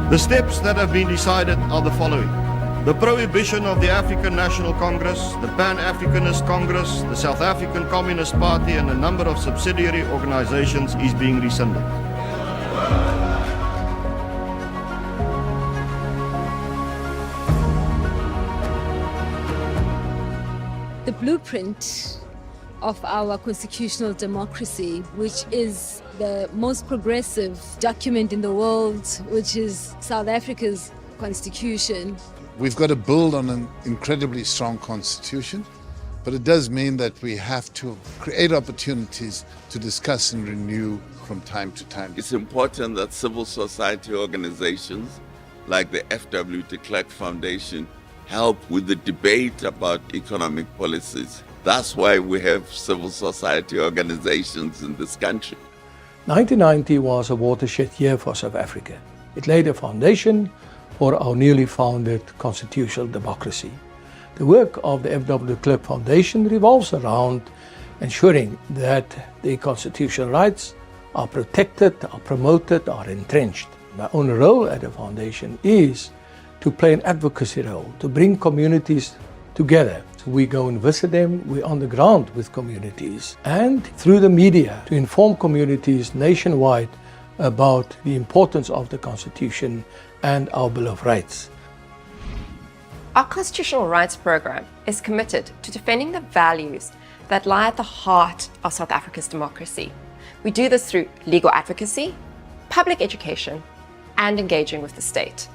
The steps that have been decided are the following. The prohibition of the African National Congress, the Pan-Africanist Congress, the South African Communist Party and a number of subsidiary organizations is being rescinded. The blueprint of our constitutional democracy, which is the most progressive document in the world, which is South Africa's constitution. We've got to build on an incredibly strong constitution, but it does mean that we have to create opportunities to discuss and renew from time to time. It's important that civil society organizations like the FW de Klerk Foundation help with the debate about economic policies. That's why we have civil society organizations in this country. 1990 was a watershed year for South Africa. It laid a foundation for our newly founded constitutional democracy. The work of the FW de Klerk Foundation revolves around ensuring that the constitutional rights are protected, are promoted, are entrenched. My own role at the foundation is to play an advocacy role, to bring communities together. So we go and visit them, we're on the ground with communities, and through the media to inform communities nationwide about the importance of the Constitution and our Bill of Rights. Our Constitutional Rights Program is committed to defending the values that lie at the heart of South Africa's democracy. We do this through legal advocacy, public education, and engaging with the state.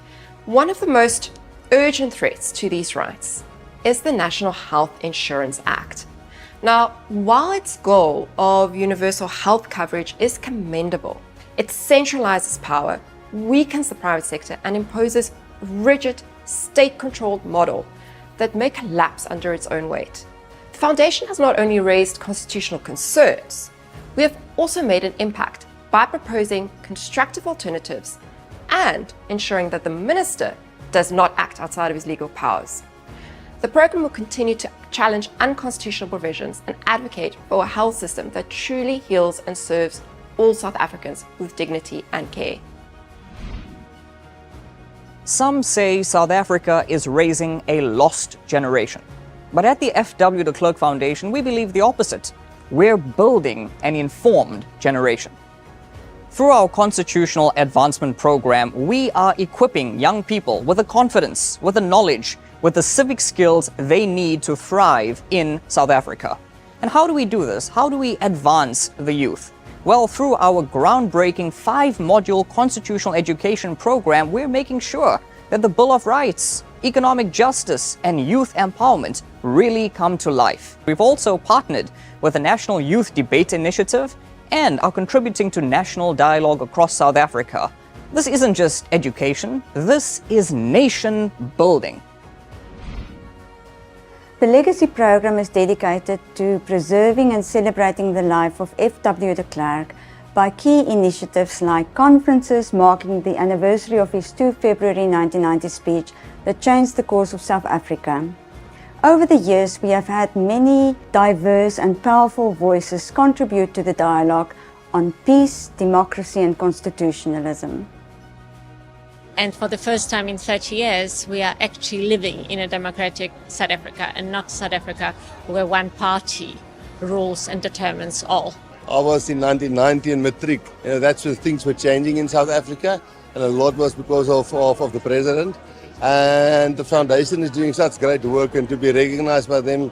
One of the most urgent threats to these rights is the National Health Insurance Act. Now, while its goal of universal health coverage is commendable, it centralizes power, weakens the private sector, and imposes a rigid, state-controlled model that may collapse under its own weight. The Foundation has not only raised constitutional concerns, we have also made an impact by proposing constructive alternatives and ensuring that the minister does not act outside of his legal powers. The program will continue to challenge unconstitutional provisions and advocate for a health system that truly heals and serves all South Africans with dignity and care. Some say South Africa is raising a lost generation. But at the FW de Klerk Foundation, we believe the opposite. We're building an informed generation. Through our Constitutional Advancement Program, we are equipping young people with the confidence, with the knowledge, with the civic skills they need to thrive in South Africa. And how do we do this? How do we advance the youth? Well, through our groundbreaking 5-module constitutional education program, we're making sure that the Bill of Rights, economic justice, and youth empowerment really come to life. We've also partnered with the National Youth Debate Initiative and are contributing to national dialogue across South Africa. This isn't just education, this is nation building. The Legacy program is dedicated to preserving and celebrating the life of FW de Klerk by key initiatives like conferences marking the anniversary of his 2 February 1990 speech that changed the course of South Africa. Over the years, we have had many diverse and powerful voices contribute to the dialogue on peace, democracy, and constitutionalism. And for the first time in 30 years, we are actually living in a democratic South Africa and not South Africa where one party rules and determines all. I was in 1990 in matric. That's when things were changing in South Africa, and a lot was because of the president. And the foundation is doing such great work, and to be recognized by them,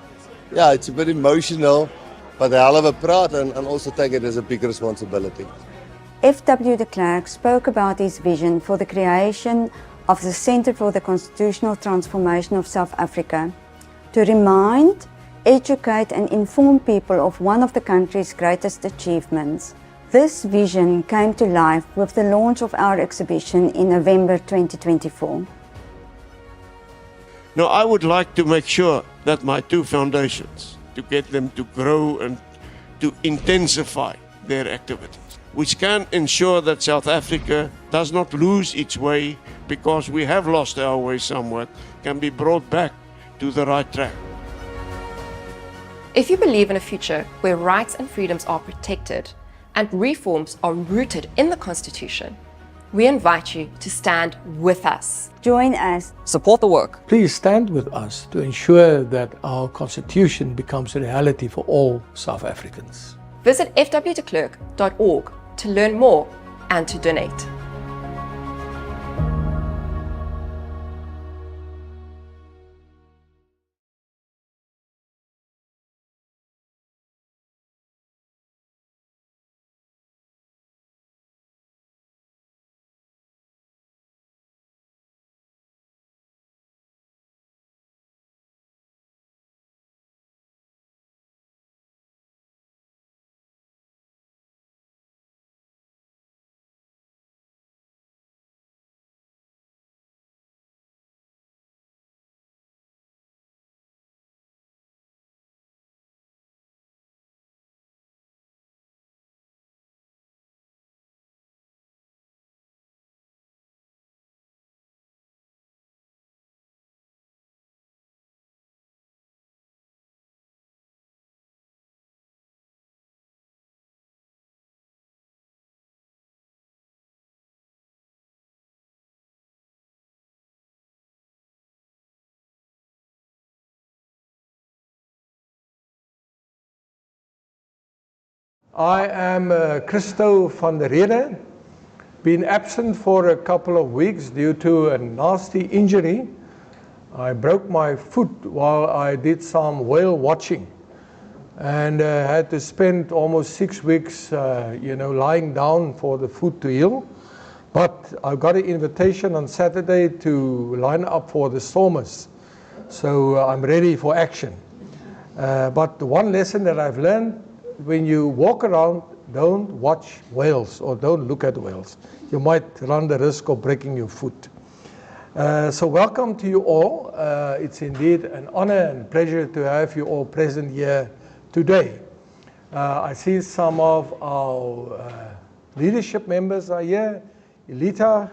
yeah, it's a bit emotional, but a hell of a proud and also take it as a big responsibility. FW de Klerk spoke about his vision for the creation of the Center for the Constitutional Transformation of South Africa to remind, educate and inform people of one of the country's greatest achievements. This vision came to life with the launch of our exhibition in November 2024. Now, I would like to make sure that my 2 foundations, to get them to grow and to intensify their activities, which can ensure that South Africa does not lose its way because we have lost our way somewhat, can be brought back to the right track. If you believe in a future where rights and freedoms are protected and reforms are rooted in the Constitution, We invite you to stand with us. Join us. Support the work. Please stand with us to ensure that our constitution becomes a reality for all South Africans. Visit fwdeklerk.org to learn more and to donate. I am Christo van der Rede, been absent for a couple of weeks due to a nasty injury. I broke my foot while I did some whale watching and had to spend almost 6 weeks lying down for the foot to heal. But I got an invitation on Saturday to line up for the Stormers, so I'm ready for action. But the one lesson that I've learned: when you walk around, don't watch whales or don't look at whales. You might run the risk of breaking your foot. So welcome to you all. It's indeed an honor and pleasure to have you all present here today. I see some of our leadership members are here. Elita,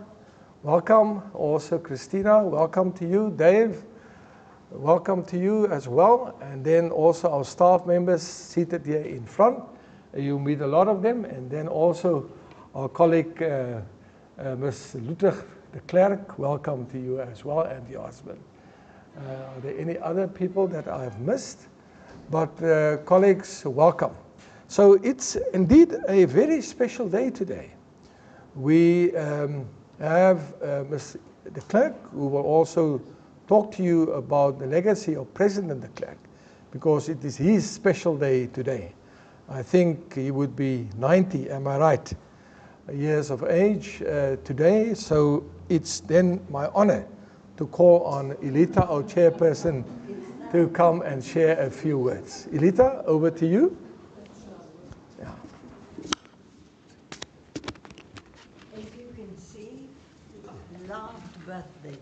welcome. Also Christina, welcome to you. Dave, welcome to you as well. And then also our staff members seated here in front. You meet a lot of them. And then also our colleague, Ms. Ludwig de Klerk, welcome to you as well, and your husband. Are there any other people that I have missed? But colleagues, welcome. So it's indeed a very special day today. We have Ms. de Klerk, who will also talk to you about the legacy of President de Klerk, because it is his special day today. I think he would be 90, am I right, years of age today. So it's then my honor to call on Elita, our chairperson, to come and share a few words. Elita, over to you. Yeah. As you can see, loved birthdays.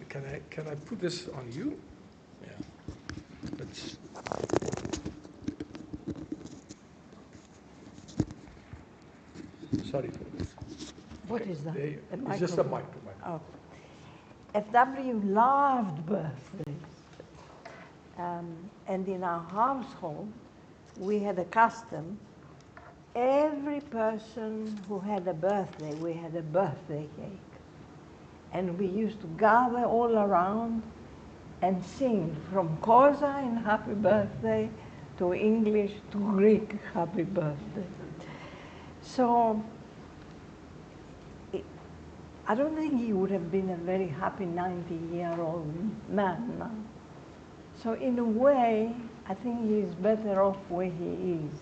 Can I put this on you? Yeah. Let's. Sorry for this. What is that? It's just a mic. Oh. FW loved birthdays. And in our household, we had a custom. Every person who had a birthday, we had a birthday cake. And we used to gather all around and sing from Xhosa in happy birthday to English to Greek happy birthday. So I don't think he would have been a very happy 90-year-old man now. So in a way, I think he's better off where he is.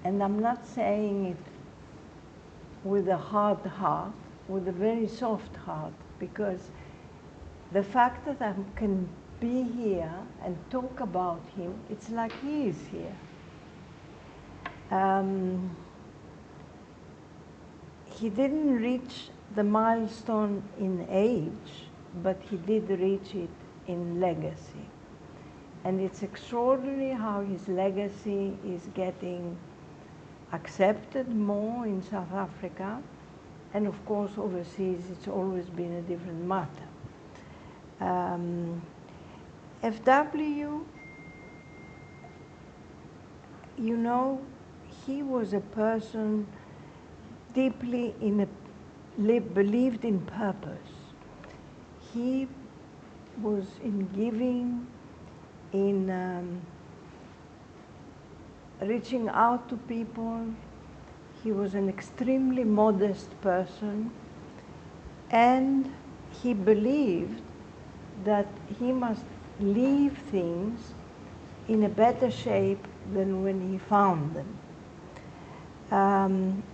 And I'm not saying it with a hard heart, with a very soft heart, because the fact that I can be here and talk about him, it's like he is here. He didn't reach the milestone in age, but he did reach it in legacy. And it's extraordinary how his legacy is getting accepted more in South Africa. And of course, overseas, it's always been a different matter. FW, you know, he was a person deeply in a believed in purpose. He was in giving, in reaching out to people. He was an extremely modest person, and he believed that he must leave things in a better shape than when he found them.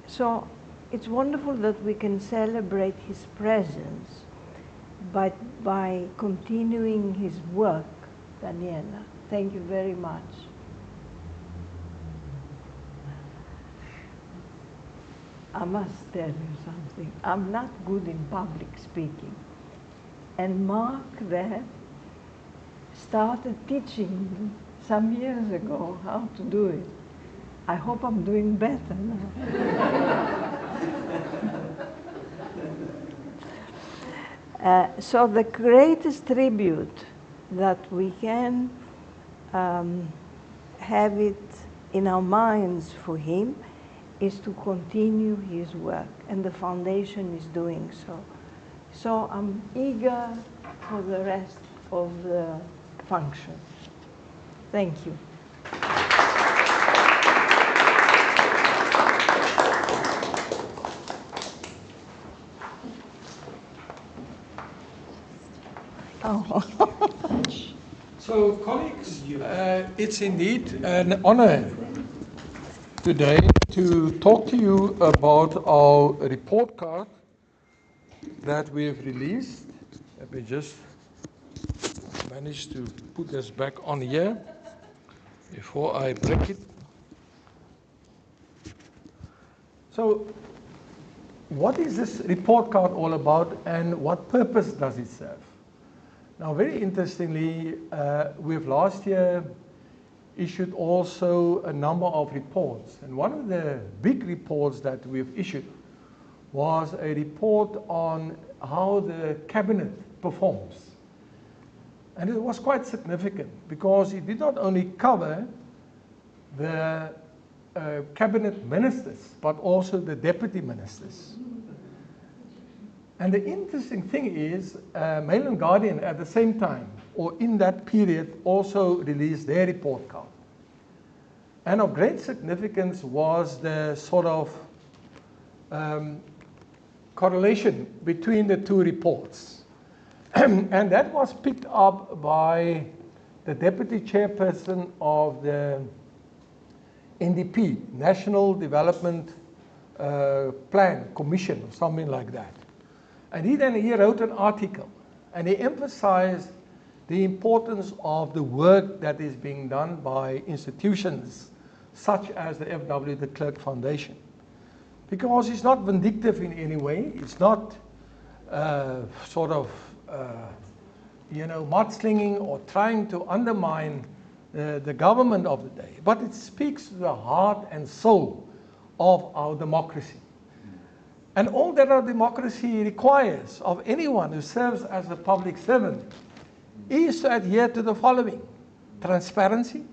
So it's wonderful that we can celebrate his presence by continuing his work, Daniela. Thank you very much. I must tell you something. I'm not good in public speaking. And Mark there started teaching me some years ago how to do it. I hope I'm doing better now. So the greatest tribute that we can have it in our minds for him is to continue his work, and the foundation is doing so. So I'm eager for the rest of the function. Thank you. So, colleagues, it's indeed an honor today to talk to you about our report card that we have released. Let me just manage to put this back on here before I break it. So, what is this report card all about, and what purpose does it serve? Now, very interestingly, we've last year issued also a number of reports. And one of the big reports that we've issued was a report on how the cabinet performs. And it was quite significant because it did not only cover the cabinet ministers, but also the deputy ministers. And the interesting thing is, Mail and Guardian at the same time, or in that period, also released their report card. And of great significance was the sort of correlation between the two reports. And that was picked up by the deputy chairperson of the NDP, National Development Plan Commission, or something like that. And he wrote an article, and he emphasized the importance of the work that is being done by institutions such as the F.W. de Klerk Foundation. Because it's not vindictive in any way, it's not mudslinging or trying to undermine the government of the day, but it speaks to the heart and soul of our democracy. And all that our democracy requires of anyone who serves as a public servant is to adhere to the following: transparency,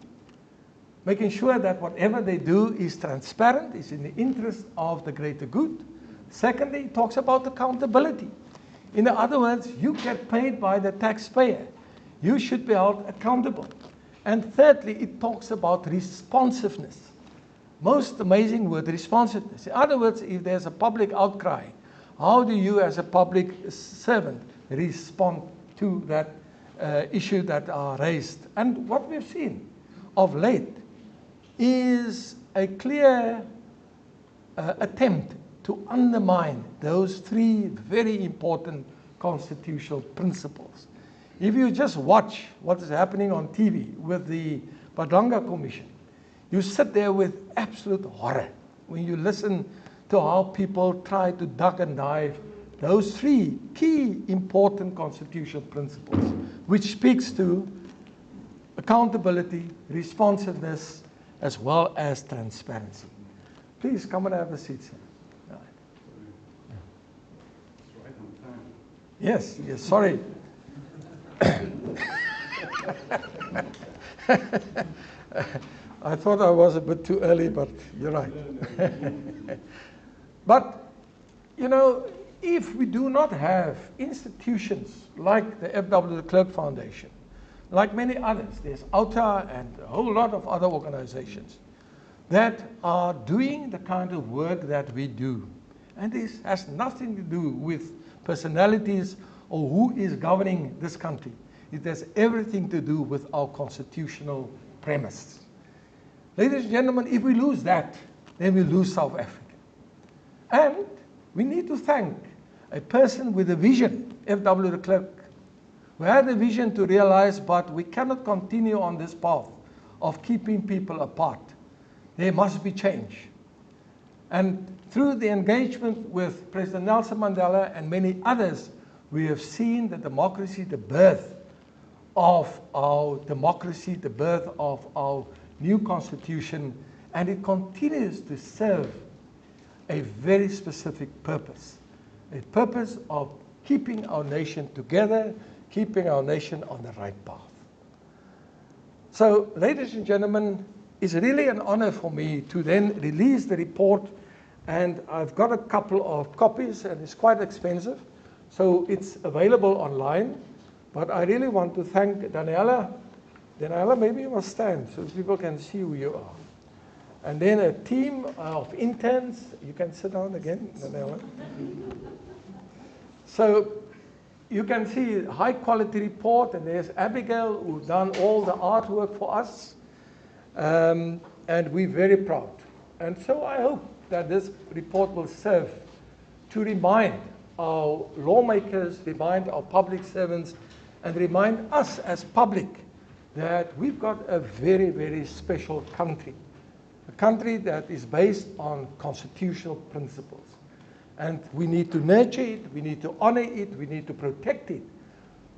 making sure that whatever they do is transparent, is in the interest of the greater good. Secondly, it talks about accountability. In other words, you get paid by the taxpayer. You should be held accountable. And thirdly, it talks about responsiveness. Most amazing word, responsiveness. In other words, if there's a public outcry, how do you as a public servant respond to that issue that are raised? And what we've seen of late is a clear attempt to undermine those three very important constitutional principles. If you just watch what is happening on TV with the Badanga Commission, you sit there with absolute horror when you listen to how people try to duck and dive those three key important constitutional principles, which speaks to accountability, responsiveness, as well as transparency. Please come and have a seat, sir. Yes, sorry. I thought I was a bit too early, but you're right. But, if we do not have institutions like the F.W. de Klerk Foundation, like many others, there's OUTA and a whole lot of other organizations that are doing the kind of work that we do. And this has nothing to do with personalities or who is governing this country. It has everything to do with our constitutional premise. Ladies and gentlemen, if we lose that, then we lose South Africa. And we need to thank a person with a vision, F.W. de Klerk, who had a vision to realize, but we cannot continue on this path of keeping people apart. There must be change. And through the engagement with President Nelson Mandela and many others, we have seen the democracy, the birth of our democracy, the birth of our new constitution, and it continues to serve a very specific purpose, a purpose of keeping our nation together, keeping our nation on the right path. So, ladies and gentlemen, it's really an honor for me to then release the report, and I've got a couple of copies, and it's quite expensive, so it's available online. But I really want to thank Daniela. Daniela, maybe you must stand so people can see who you are. And then a team of interns. You can sit down again, Daniela. So you can see a high quality report, and there's Abigail who's done all the artwork for us. And we're very proud. And so I hope that this report will serve to remind our lawmakers, remind our public servants, and remind us as public that we've got a very, very special country. A country that is based on constitutional principles. And we need to nurture it, we need to honor it, we need to protect it.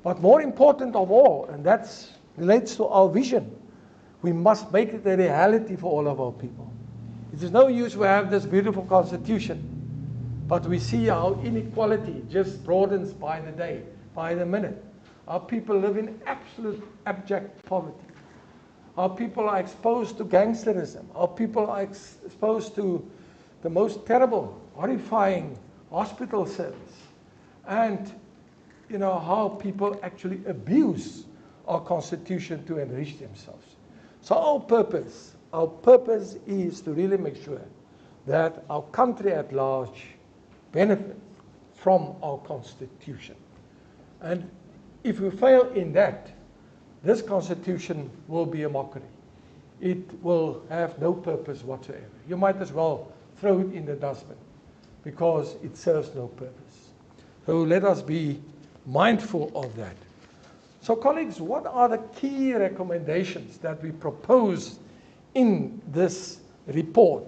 But more important of all, and that relates to our vision, we must make it a reality for all of our people. It is no use we have this beautiful constitution, but we see how inequality just broadens by the day, by the minute. Our people live in absolute abject poverty. Our people are exposed to gangsterism. Our people are exposed to the most terrible, horrifying hospital service. And you know how people actually abuse our constitution to enrich themselves. So our purpose is to really make sure that our country at large benefits from our constitution. And if we fail in that, this constitution will be a mockery. It will have no purpose whatsoever. You might as well throw it in the dustbin because it serves no purpose. So let us be mindful of that. So colleagues, what are the key recommendations that we propose in this report?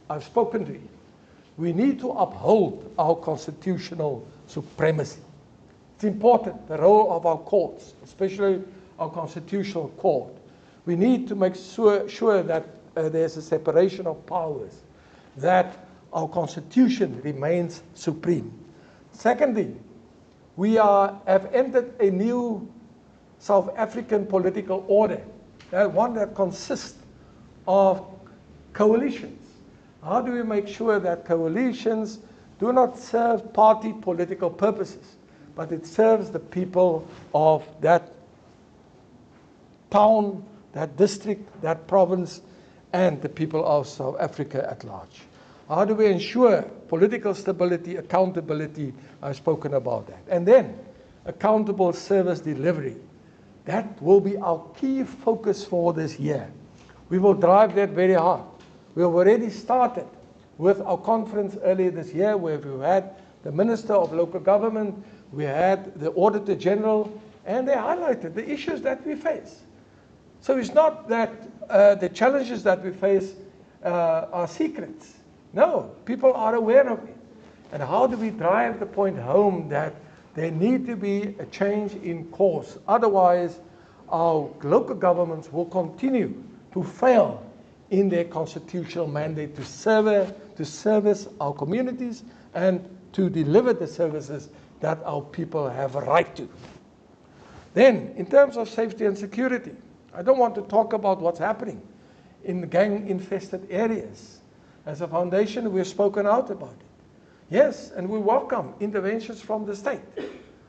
I've spoken to you. We need to uphold our constitutional supremacy. It's important, the role of our courts, especially our constitutional court. We need to make sure that there's a separation of powers, that our constitution remains supreme. Secondly, we have entered a new South African political order, one that consists of coalitions. How do we make sure that coalitions do not serve party political purposes, but it serves the people of that town, that district, that province, and the people of South Africa at large? How do we ensure political stability, accountability? I've spoken about that. And then, accountable service delivery. That will be our key focus for this year. We will drive that very hard. We have already started with our conference earlier this year, where we had the Minister of Local Government, we had the Auditor General, and they highlighted the issues that we face. So it's not that the challenges that we face are secrets. No, people are aware of it. And how do we drive the point home that there need to be a change in course? Otherwise, our local governments will continue to fail in their constitutional mandate to service our communities and to deliver the services that our people have a right to. Then, in terms of safety and security, I don't want to talk about what's happening in gang-infested areas. As a foundation, we've spoken out about it. Yes, and we welcome interventions from the state.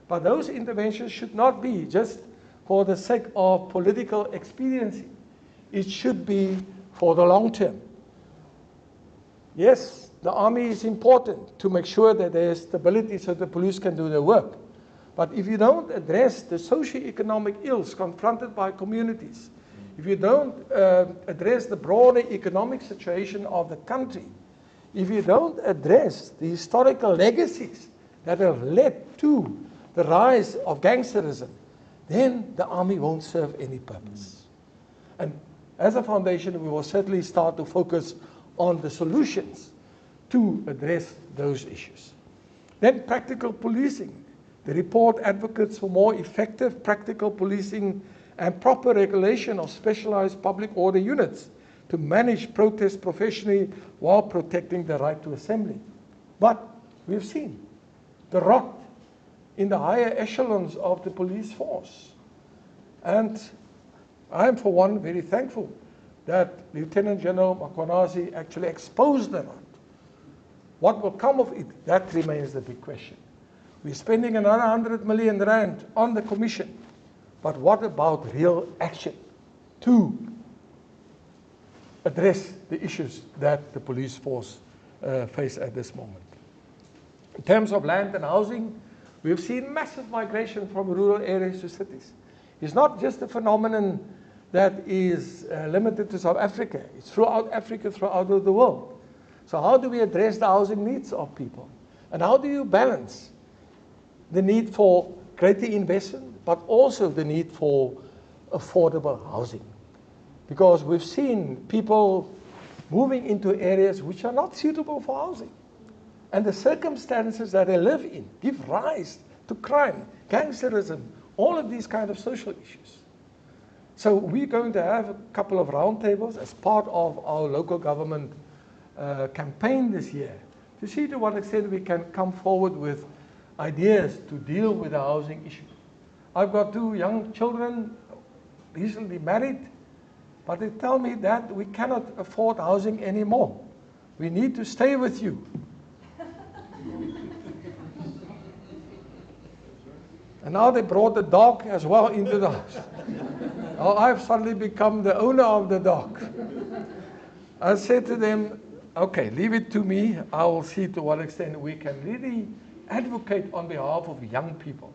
But those interventions should not be just for the sake of political expediency. It should be for the long term. Yes, the army is important to make sure that there is stability so the police can do their work. But if you don't address the socio-economic ills confronted by communities, if you don't address the broader economic situation of the country, if you don't address the historical legacies that have led to the rise of gangsterism, then the army won't serve any purpose. And as a foundation, we will certainly start to focus on the solutions to address those issues. Then practical policing. The report advocates for more effective practical policing and proper regulation of specialized public order units to manage protests professionally while protecting the right to assembly. But we've seen the rot in the higher echelons of the police force. And I am, for one, very thankful that Lieutenant General Makwanasi actually exposed the rot. What will come of it? That remains the big question. We're spending another 100 million rand on the commission, but what about real action to address the issues that the police force face at this moment? In terms of land and housing, we've seen massive migration from rural areas to cities. It's not just a phenomenon that is limited to South Africa. It's throughout Africa, throughout the world. So how do we address the housing needs of people? And how do you balance the need for greater investment, but also the need for affordable housing? Because we've seen people moving into areas which are not suitable for housing. And the circumstances that they live in give rise to crime, gangsterism, all of these kind of social issues. So we're going to have a couple of roundtables as part of our local government campaign this year to see to what extent we can come forward with ideas to deal with the housing issue. I've got 2 young children, recently married, but they tell me that we cannot afford housing anymore. We need to stay with you. And now they brought the dog as well into the house. Now I've suddenly become the owner of the dog. I said to them, okay, leave it to me. I will see to what extent we can really advocate on behalf of young people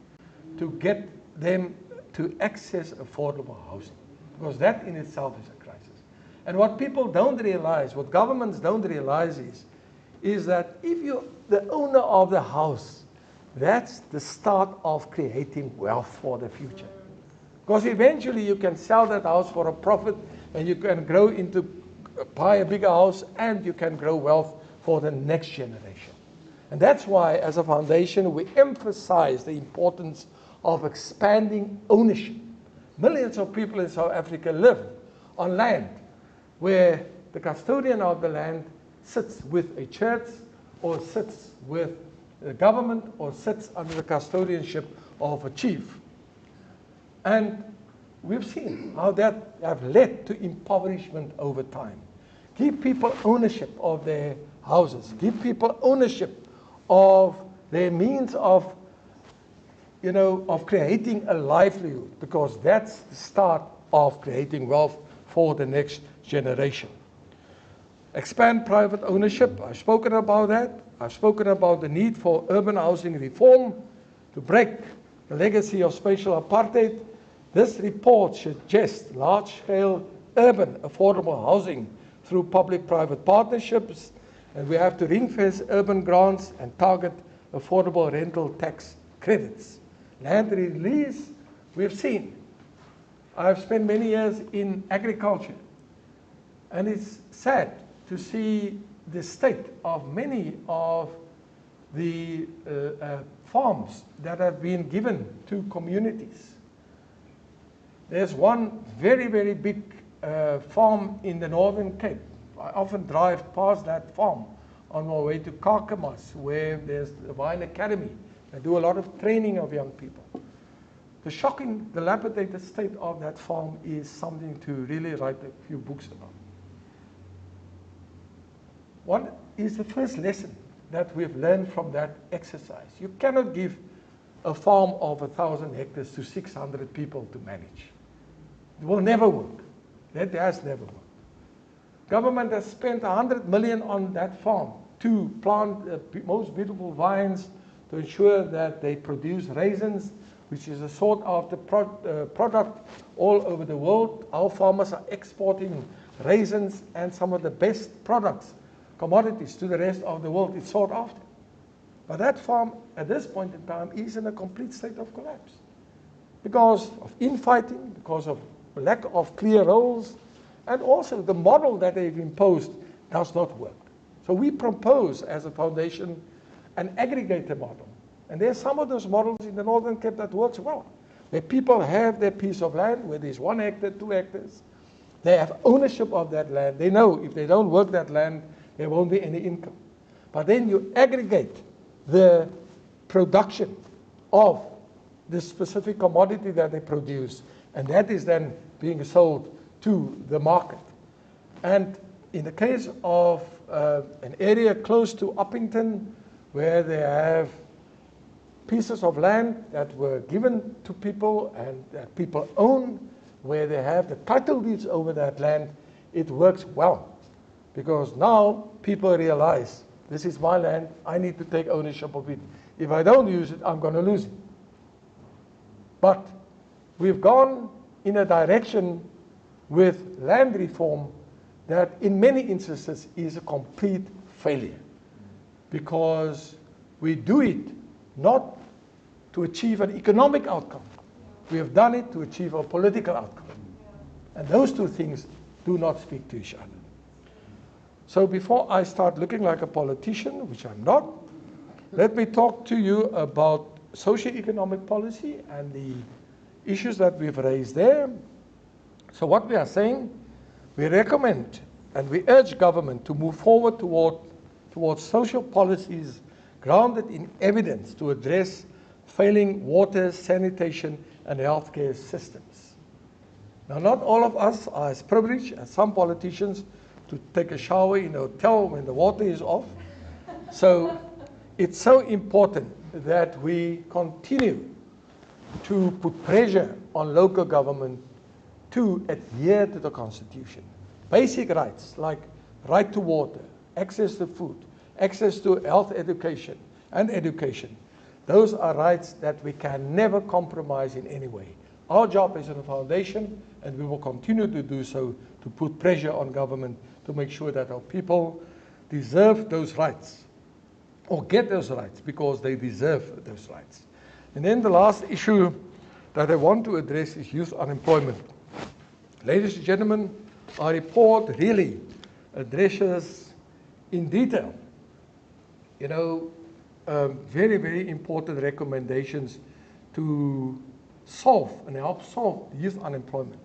to get them to access affordable housing. Because that in itself is a crisis. And what people don't realize, what governments don't realize is that if you're the owner of the house, that's the start of creating wealth for the future. Because eventually you can sell that house for a profit and you can grow into, buy a bigger house, and you can grow wealth for the next generation. And that's why as a foundation we emphasize the importance of expanding ownership. Millions of people in South Africa live on land where the custodian of the land sits with a church or sits with the government or sits under the custodianship of a chief. And we've seen how that have led to impoverishment over time. Give people ownership of their houses. Give people ownership of their means of, of creating a livelihood, because that's the start of creating wealth for the next generation. Expand private ownership. I've spoken about that. I've spoken about the need for urban housing reform to break the legacy of spatial apartheid. This report suggests large-scale urban affordable housing through public-private partnerships, and we have to ring-fence urban grants and target affordable rental tax credits. Land release, we've seen. I've spent many years in agriculture, and it's sad to see the state of many of the farms that have been given to communities. There's one very, very big farm in the Northern Cape. I often drive past that farm on my way to Kakamas, where there's the Wine Academy. They do a lot of training of young people. The shocking, dilapidated state of that farm is something to really write a few books about. What is the first lesson that we've learned from that exercise. You cannot give a farm of 1,000 hectares to 600 people to manage. It will never work. That has never worked. Government has spent 100 million on that farm to plant the most beautiful vines, to ensure that they produce raisins, which is a sought after product all over the world. Our farmers are exporting raisins and some of the best products, commodities, to the rest of the world. It's sought after. But that farm, at this point in time, is in a complete state of collapse because of infighting, because of lack of clear roles, and also the model that they've imposed does not work. So we propose, as a foundation, an aggregator model. And there's some of those models in the Northern Cape that works well, where people have their piece of land, where there's 1 hectare, 2 hectares. They have ownership of that land. They know if they don't work that land, there won't be any income. But then you aggregate the production of the specific commodity that they produce, and that is then being sold to the market. And in the case of an area close to Uppington, where they have pieces of land that were given to people and that people own, where they have the title deeds over that land, it works well. Because now people realize, this is my land, I need to take ownership of it. If I don't use it, I'm going to lose it. But we've gone in a direction with land reform that in many instances is a complete failure. Because we do it not to achieve an economic outcome. We have done it to achieve a political outcome. And those two things do not speak to each other. So before I start looking like a politician, which I'm not, let me talk to you about socio-economic policy and the issues that we've raised there. So what we are saying, we recommend and we urge government to move forward towards social policies grounded in evidence to address failing water, sanitation, and healthcare systems. Now, not all of us are as privileged as some politicians to take a shower in a hotel when the water is off. So it's so important that we continue to put pressure on local government to adhere to the Constitution. Basic rights like right to water, access to food, access to health education and education. Those are rights that we can never compromise in any way. Our job is in a foundation, and we will continue to do so, to put pressure on government to make sure that our people deserve those rights or get those rights because they deserve those rights. And then the last issue that I want to address is youth unemployment. Ladies and gentlemen, our report really addresses in detail, very, very important recommendations to solve and help solve youth unemployment.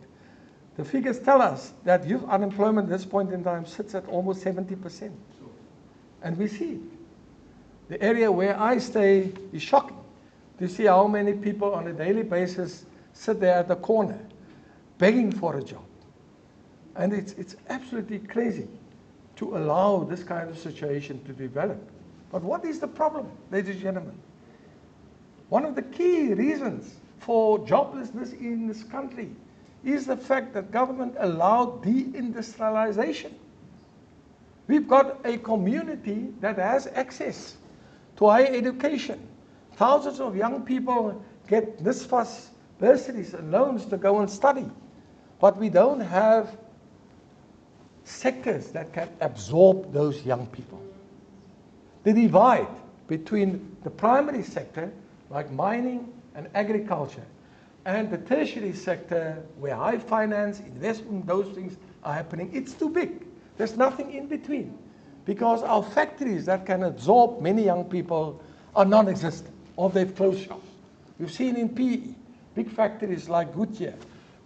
The figures tell us that youth unemployment at this point in time sits at almost 70%. And we see it. The area where I stay is shocking to see how many people on a daily basis sit there at the corner begging for a job. And it's absolutely crazy to allow this kind of situation to develop. But what is the problem, ladies and gentlemen? One of the key reasons for joblessness in this country is the fact that government allowed deindustrialization. We've got a community that has access to higher education. Thousands of young people get NSFAS bursaries and loans to go and study. But we don't have sectors that can absorb those young people. The divide between the primary sector, like mining and agriculture, and the tertiary sector, where high finance, investment, those things are happening, it's too big. There's nothing in between. Because our factories that can absorb many young people are non-existent, or they've closed shop. We've seen in PE, big factories like Goodyear.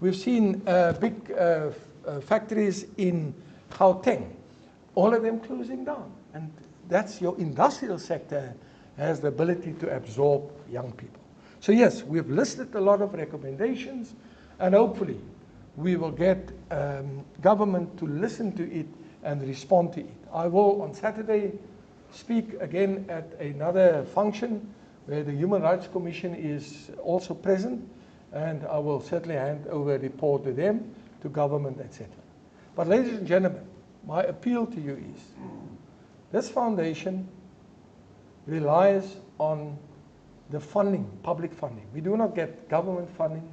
We've seen big factories in Gauteng, all of them closing down. And that's your industrial sector has the ability to absorb young people. So yes, we've listed a lot of recommendations, and hopefully we will get government to listen to it and respond to it. I will on Saturday speak again at another function where the Human Rights Commission is also present, and I will certainly hand over a report to them, to government, etc. But ladies and gentlemen, my appeal to you is, this foundation relies on the funding, public funding. We do not get government funding.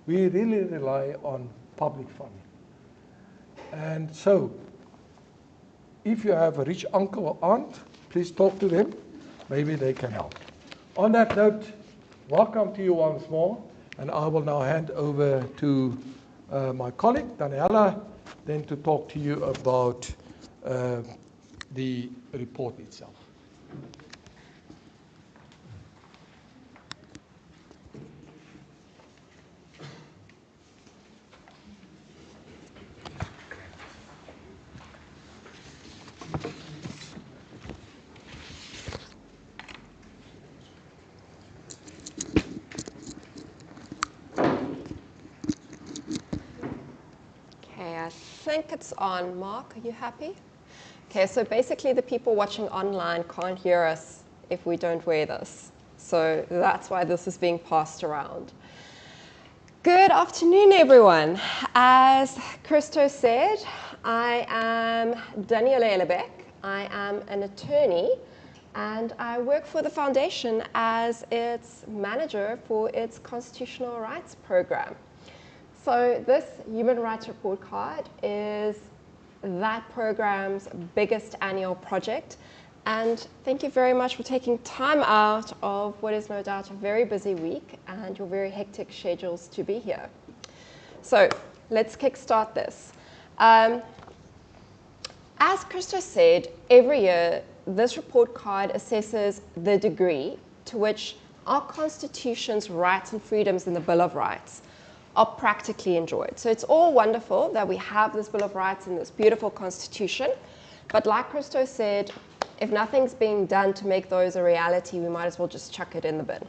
We really rely on public funding. And so, if you have a rich uncle or aunt, please talk to them. Maybe they can help. On that note, welcome to you once more. And I will now hand over to my colleague, Daniela, then to talk to you about the report itself. I think it's on. Mark, are you happy? Okay, so basically the people watching online can't hear us if we don't wear this. So that's why this is being passed around. Good afternoon, everyone. As Christo said, I am Daniela Ellebeck. I am an attorney, and I work for the foundation as its manager for its constitutional rights program. So this Human Rights Report Card is that program's biggest annual project. And thank you very much for taking time out of what is no doubt a very busy week and your very hectic schedules to be here. So let's kickstart this. As Christo said, every year this report card assesses the degree to which our Constitution's rights and freedoms in the Bill of Rights are practically enjoyed. So it's all wonderful that we have this Bill of Rights and this beautiful Constitution, but like Christo said, if nothing's being done to make those a reality, we might as well just chuck it in the bin.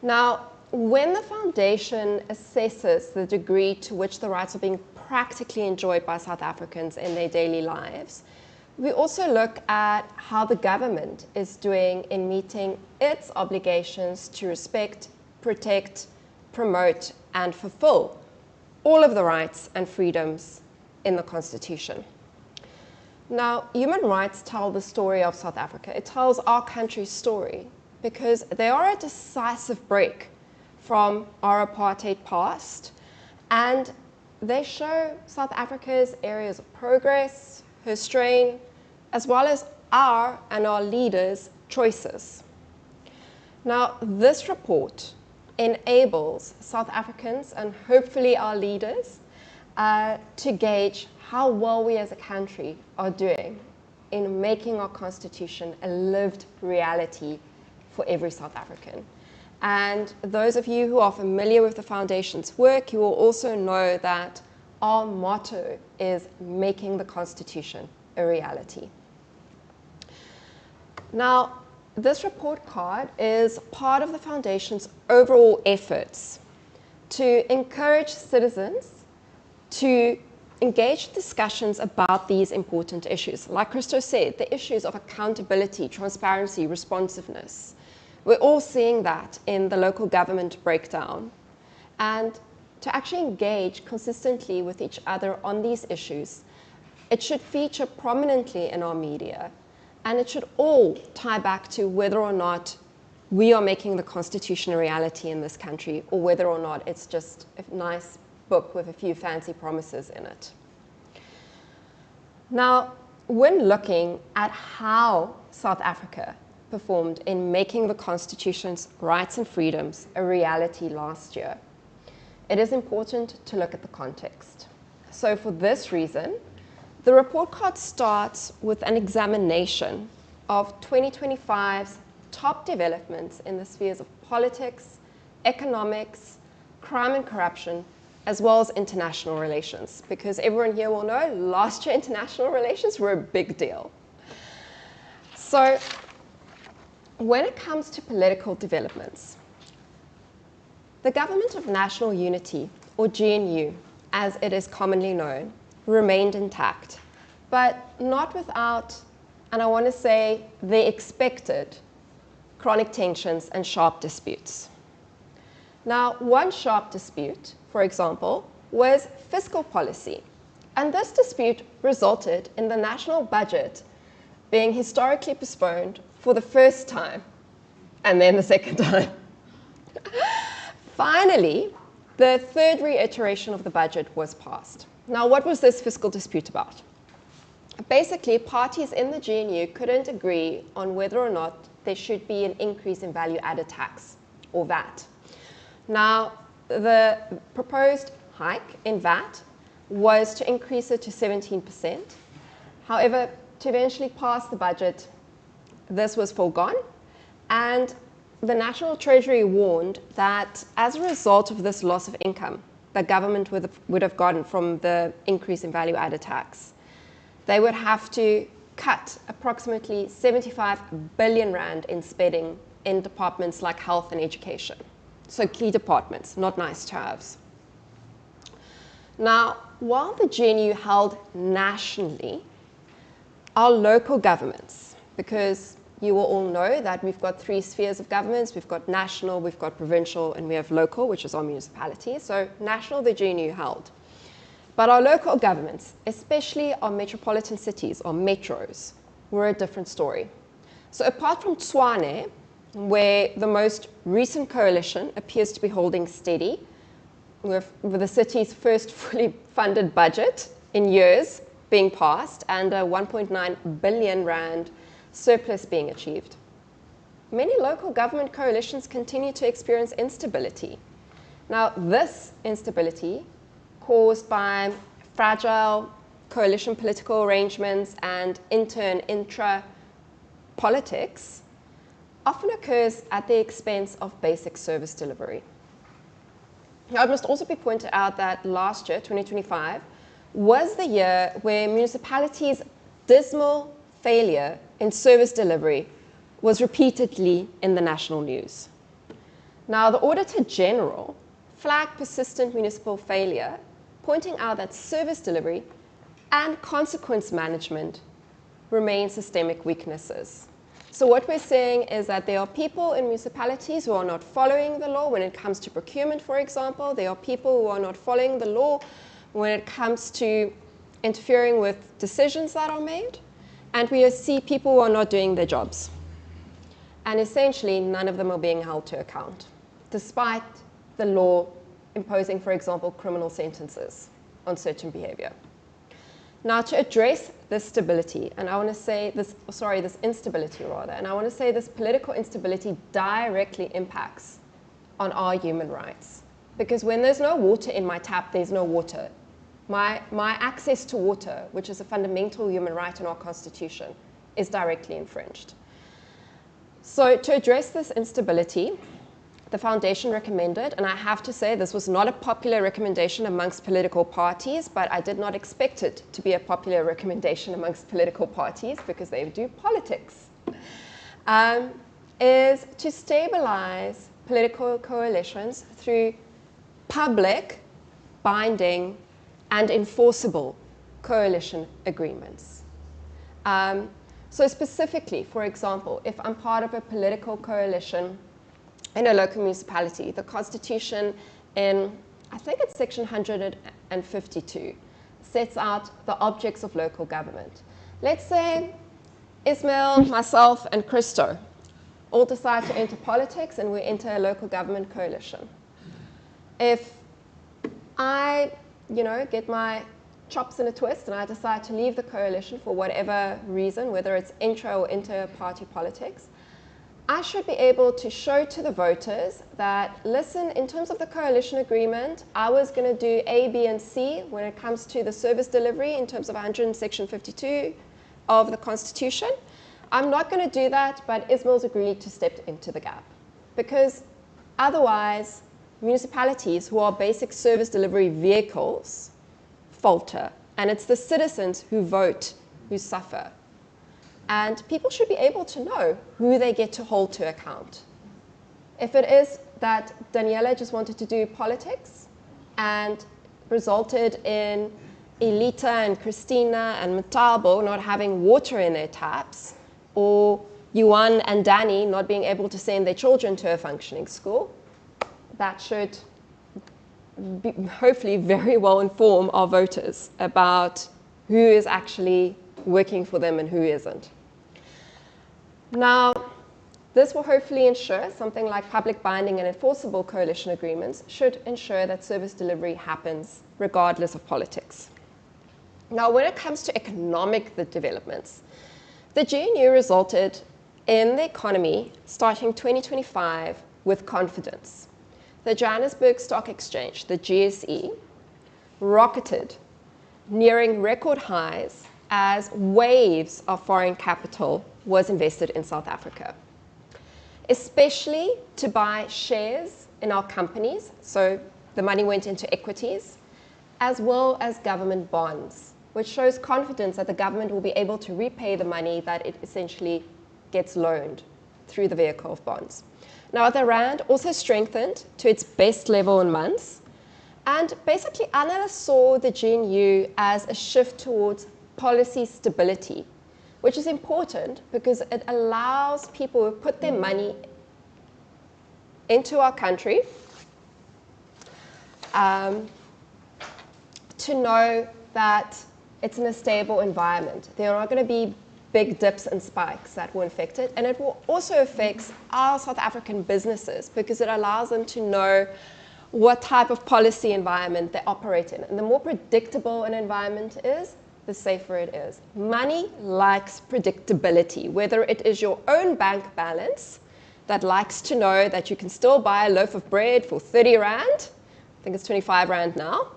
Now, when the foundation assesses the degree to which the rights are being practically enjoyed by South Africans in their daily lives, we also look at how the government is doing in meeting its obligations to respect, protect, promote, and fulfill all of the rights and freedoms in the Constitution. Now, human rights tell the story of South Africa. It tells our country's story because they are a decisive break from our apartheid past, and they show South Africa's areas of progress, her strain, as well as our and our leaders' choices. Now, this report enables South Africans and hopefully our leaders to gauge how well we as a country are doing in making our Constitution a lived reality for every South African. And those of you who are familiar with the Foundation's work, you will also know that our motto is making the Constitution a reality. Now, this report card is part of the Foundation's overall efforts to encourage citizens to engage discussions about these important issues. Like Christo said, the issues of accountability, transparency, responsiveness. We're all seeing that in the local government breakdown. And to actually engage consistently with each other on these issues, it should feature prominently in our media. And it should all tie back to whether or not we are making the Constitution a reality in this country, or whether or not it's just a nice book with a few fancy promises in it. Now, when looking at how South Africa performed in making the Constitution's rights and freedoms a reality last year, it is important to look at the context. So for this reason, the report card starts with an examination of 2025's top developments in the spheres of politics, economics, crime and corruption, as well as international relations. Because everyone here will know, last year international relations were a big deal. So when it comes to political developments, the Government of National Unity, or GNU, as it is commonly known, remained intact, but not without and I want to say they expected chronic tensions and sharp disputes. Now, one sharp dispute, for example, was fiscal policy. And this dispute resulted in the national budget being historically postponed for the first time, and then the second time. Finally, the third reiteration of the budget was passed. Now, what was this fiscal dispute about? Basically, parties in the GNU couldn't agree on whether or not there should be an increase in value-added tax, or VAT. Now, the proposed hike in VAT was to increase it to 17%. However, to eventually pass the budget, this was foregone, and the National Treasury warned that as a result of this loss of income that government would have gotten from the increase in value-added tax, they would have to cut approximately 75 billion rand in spending in departments like health and education. So key departments, not nice to haves. Now, while the GNU held nationally, our local governments, because you will all know that we've got 3 spheres of governments, we've got national, we've got provincial, and we have local, which is our municipalities. So national, the GNU held. But our local governments, especially our metropolitan cities, or metros, were a different story. So apart from Tshwane, where the most recent coalition appears to be holding steady, with the city's first fully funded budget in years being passed and a 1.9 billion rand surplus being achieved. Many local government coalitions continue to experience instability. Now, this instability, caused by fragile coalition political arrangements and intra-politics, often occurs at the expense of basic service delivery. Now, it must also be pointed out that last year, 2025, was the year where municipalities' dismal failure in service delivery was repeatedly in the national news. Now, the Auditor General flagged persistent municipal failure, pointing out that service delivery and consequence management remain systemic weaknesses. So what we're saying is that there are people in municipalities who are not following the law when it comes to procurement, for example. There are people who are not following the law when it comes to interfering with decisions that are made. And we see people who are not doing their jobs. And essentially, none of them are being held to account, despite the law imposing, for example, criminal sentences on certain behavior. Now, to address this stability, and I want to say this instability rather, and I want to say this political instability directly impacts on our human rights. Because when there's no water in my tap, there's no water. My access to water, which is a fundamental human right in our Constitution, is directly infringed. So to address this instability, the Foundation recommended, and I have to say this was not a popular recommendation amongst political parties, but I did not expect it to be a popular recommendation amongst political parties because they do politics, is to stabilize political coalitions through public, binding, and enforceable coalition agreements. So specifically, for example, if I'm part of a political coalition in a local municipality, the Constitution in, I think it's section 152, sets out the objects of local government. Let's say Ismail, myself, and Christo all decide to enter politics and we enter a local government coalition. If I, get my chops in a twist and I decide to leave the coalition for whatever reason, whether it's intra or inter-party politics, I should be able to show to the voters that, listen, in terms of the coalition agreement, I was going to do A, B, and C when it comes to the service delivery in terms of section 52 of the Constitution. I'm not going to do that, but Ismail's agreed to step into the gap. Because otherwise, municipalities who are basic service delivery vehicles falter. And it's the citizens who vote who suffer. And people should be able to know who they get to hold to account. If it is that Daniela just wanted to do politics and resulted in Elita and Christina and Matalbo not having water in their taps, or Yuan and Danny not being able to send their children to a functioning school, that should be hopefully very well inform our voters about who is actually working for them and who isn't. Now, this will hopefully ensure something like public binding and enforceable coalition agreements should ensure that service delivery happens regardless of politics. Now, when it comes to economic developments, the GNU resulted in the economy starting 2025 with confidence. The Johannesburg Stock Exchange, the JSE, rocketed, nearing record highs as waves of foreign capital was invested in South Africa, especially to buy shares in our companies, so the money went into equities, as well as government bonds, which shows confidence that the government will be able to repay the money that it essentially gets loaned through the vehicle of bonds. Now, the Rand also strengthened to its best level in months, and basically analysts saw the GNU as a shift towards policy stability, which is important because it allows people who put their money into our country to know that it's in a stable environment. There are not going to be big dips and spikes that will affect it. And it will also affect our South African businesses because it allows them to know what type of policy environment they operate in. And the more predictable an environment is, the safer it is. Money likes predictability, whether it is your own bank balance that likes to know that you can still buy a loaf of bread for 30 Rand, I think it's 25 Rand now,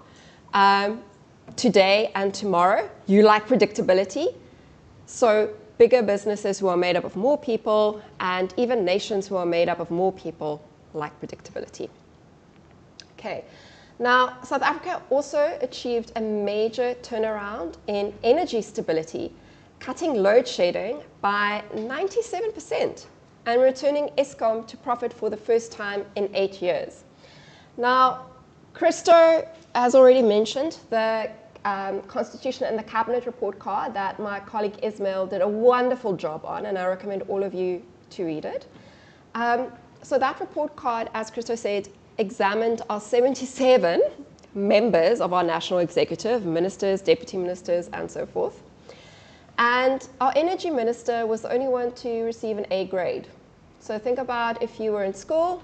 today and tomorrow. You like predictability. So bigger businesses who are made up of more people and even nations who are made up of more people like predictability. Okay. Now, South Africa also achieved a major turnaround in energy stability, cutting load shedding by 97% and returning Eskom to profit for the first time in 8 years. Now, Christo has already mentioned the Constitution and the Cabinet report card that my colleague Ismail did a wonderful job on, and I recommend all of you to read it. So that report card, as Christo said, examined our 77 members of our national executive, ministers, deputy ministers, and so forth. And our energy minister was the only one to receive an A grade. So think about if you were in school,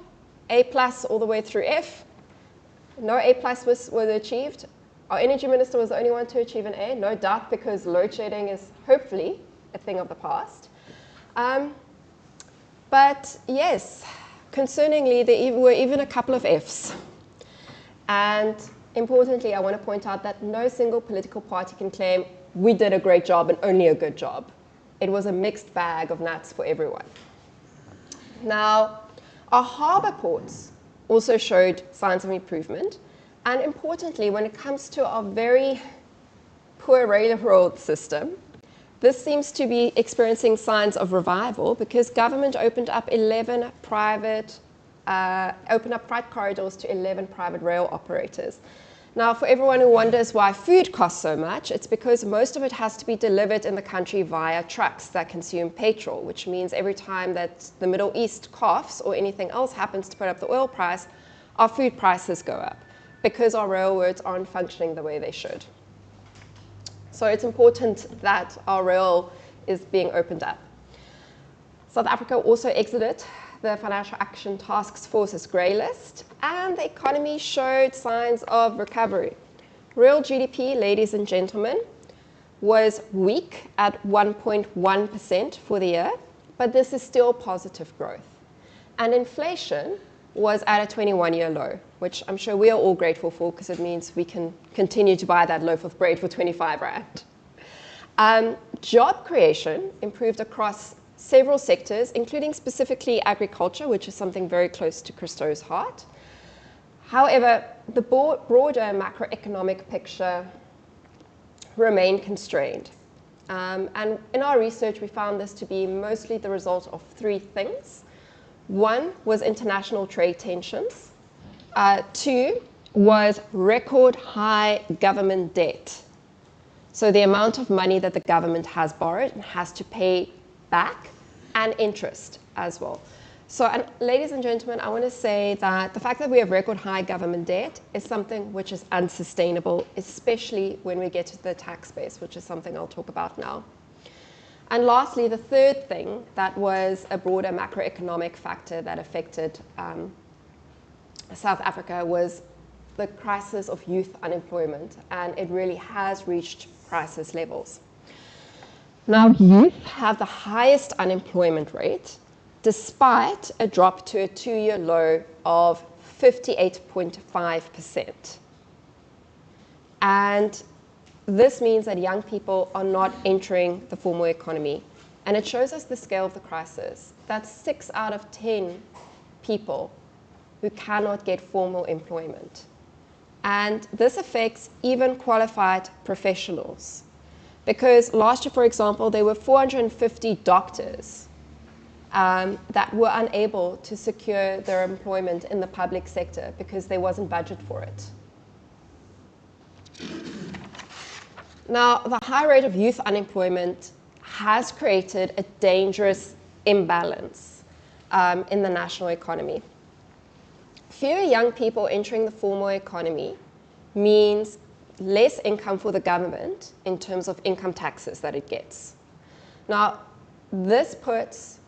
A plus all the way through F, no A plus was achieved. Our energy minister was the only one to achieve an A, no doubt, because load shedding is hopefully a thing of the past. But yes, concerningly, there were even a couple of Fs. And importantly, I want to point out that no single political party can claim we did a great job and only a good job. It was a mixed bag of nuts for everyone. Now, our harbour ports also showed signs of improvement. And importantly, when it comes to our very poor railroad system, this seems to be experiencing signs of revival because government opened up freight corridors to 11 private rail operators. Now, for everyone who wonders why food costs so much, it's because most of it has to be delivered in the country via trucks that consume petrol, which means every time that the Middle East coughs or anything else happens to put up the oil price, our food prices go up, because our railroads aren't functioning the way they should. So it's important that our rail is being opened up. South Africa also exited the Financial Action Task Force's grey list, and the economy showed signs of recovery. Real GDP, ladies and gentlemen, was weak at 1.1% for the year, but this is still positive growth. And inflation was at a 21-year low, which I'm sure we are all grateful for because it means we can continue to buy that loaf of bread for 25 Rand. Job creation improved across several sectors, including specifically agriculture, which is something very close to Christo's heart. However, the broader macroeconomic picture remained constrained. And in our research, we found this to be mostly the result of three things. One was international trade tensions. Two was record high government debt. So the amount of money that the government has borrowed and has to pay back, and interest as well. So, and ladies and gentlemen, I want to say that the fact that we have record high government debt is something which is unsustainable, especially when we get to the tax base, which is something I'll talk about now. And lastly, the third thing that was a broader macroeconomic factor that affected South Africa was the crisis of youth unemployment, and it really has reached crisis levels. Now, youth have the highest unemployment rate despite a drop to a 2-year low of 58.5%. And this means that young people are not entering the formal economy. And it shows us the scale of the crisis. That's 6 out of 10 people who cannot get formal employment. And this affects even qualified professionals. Because last year, for example, there were 450 doctors that were unable to secure their employment in the public sector because there wasn't budget for it. Now, the high rate of youth unemployment has created a dangerous imbalance in the national economy. Fewer young people entering the formal economy means less income for the government in terms of income taxes that it gets. Now, this puts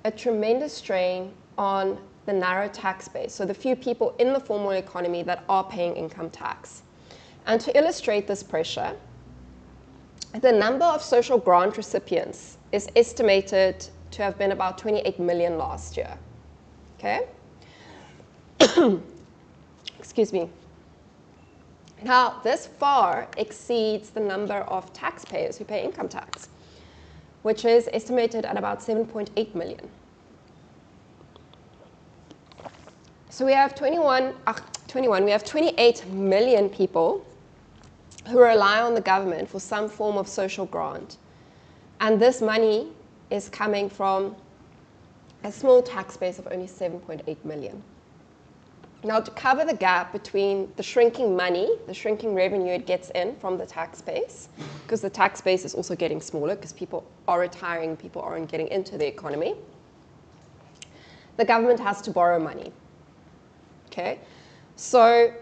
a tremendous strain on the narrow tax base, so the few people in the formal economy that are paying income tax. And to illustrate this pressure, the number of social grant recipients is estimated to have been about 28 million last year. Okay? Excuse me. Now, this far exceeds the number of taxpayers who pay income tax, which is estimated at about 7.8 million. So we have 28 million people who rely on the government for some form of social grant. And this money is coming from a small tax base of only 7.8 million. Now, to cover the gap between the shrinking money, the shrinking revenue it gets in from the tax base, because the tax base is also getting smaller because people are retiring, people aren't getting into the economy, the government has to borrow money. Okay? So,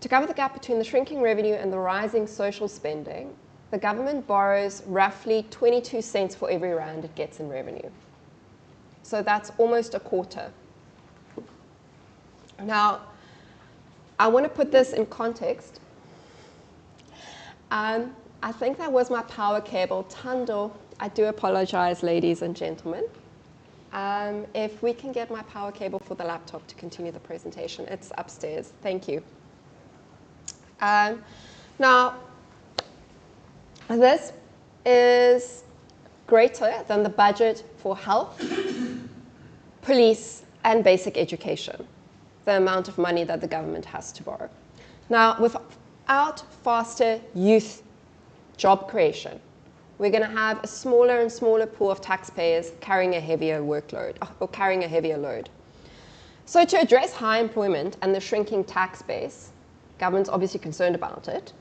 to cover the gap between the shrinking revenue and the rising social spending, the government borrows roughly 22 cents for every rand it gets in revenue. So that's almost a quarter. Now, I want to put this in context. I think that was my power cable. Tando, I do apologize, ladies and gentlemen. If we can get my power cable for the laptop to continue the presentation, it's upstairs. Thank you. Now, this is greater than the budget for health, police, and basic education, the amount of money that the government has to borrow. Now, without faster youth job creation, we're going to have a smaller and smaller pool of taxpayers carrying a heavier workload, or carrying a heavier load. So to address high employment and the shrinking tax base, government's obviously concerned about it,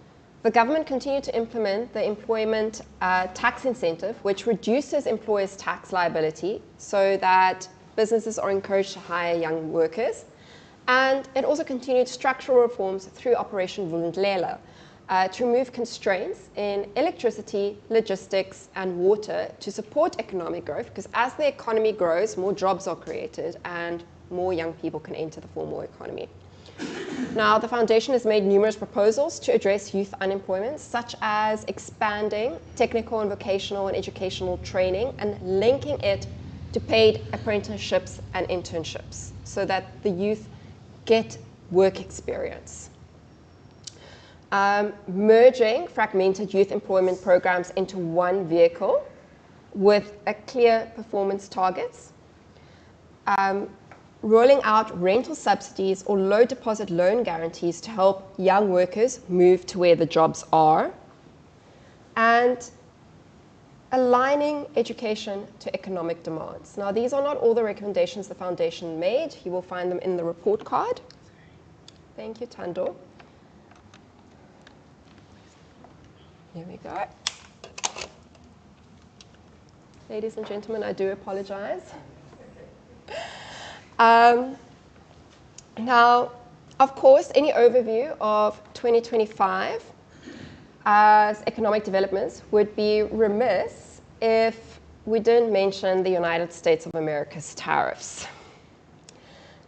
the government continued to implement the employment tax incentive, which reduces employers' tax liability so that businesses are encouraged to hire young workers. And it also continued structural reforms through Operation Vulindlela to remove constraints in electricity, logistics, and water to support economic growth, because as the economy grows, more jobs are created and more young people can enter the formal economy. Now, the foundation has made numerous proposals to address youth unemployment, such as expanding technical and vocational and educational training and linking it to paid apprenticeships and internships so that the youth get work experience. Merging fragmented youth employment programs into one vehicle with a clear performance targets. Rolling out rental subsidies or low deposit loan guarantees to help young workers move to where the jobs are. And aligning education to economic demands. Now, these are not all the recommendations the foundation made. You will find them in the report card. Thank you, Tando. Here we go. Ladies and gentlemen, I do apologize. Now, of course, any overview of 2025 as economic developments would be remiss if we didn't mention the United States of America's tariffs.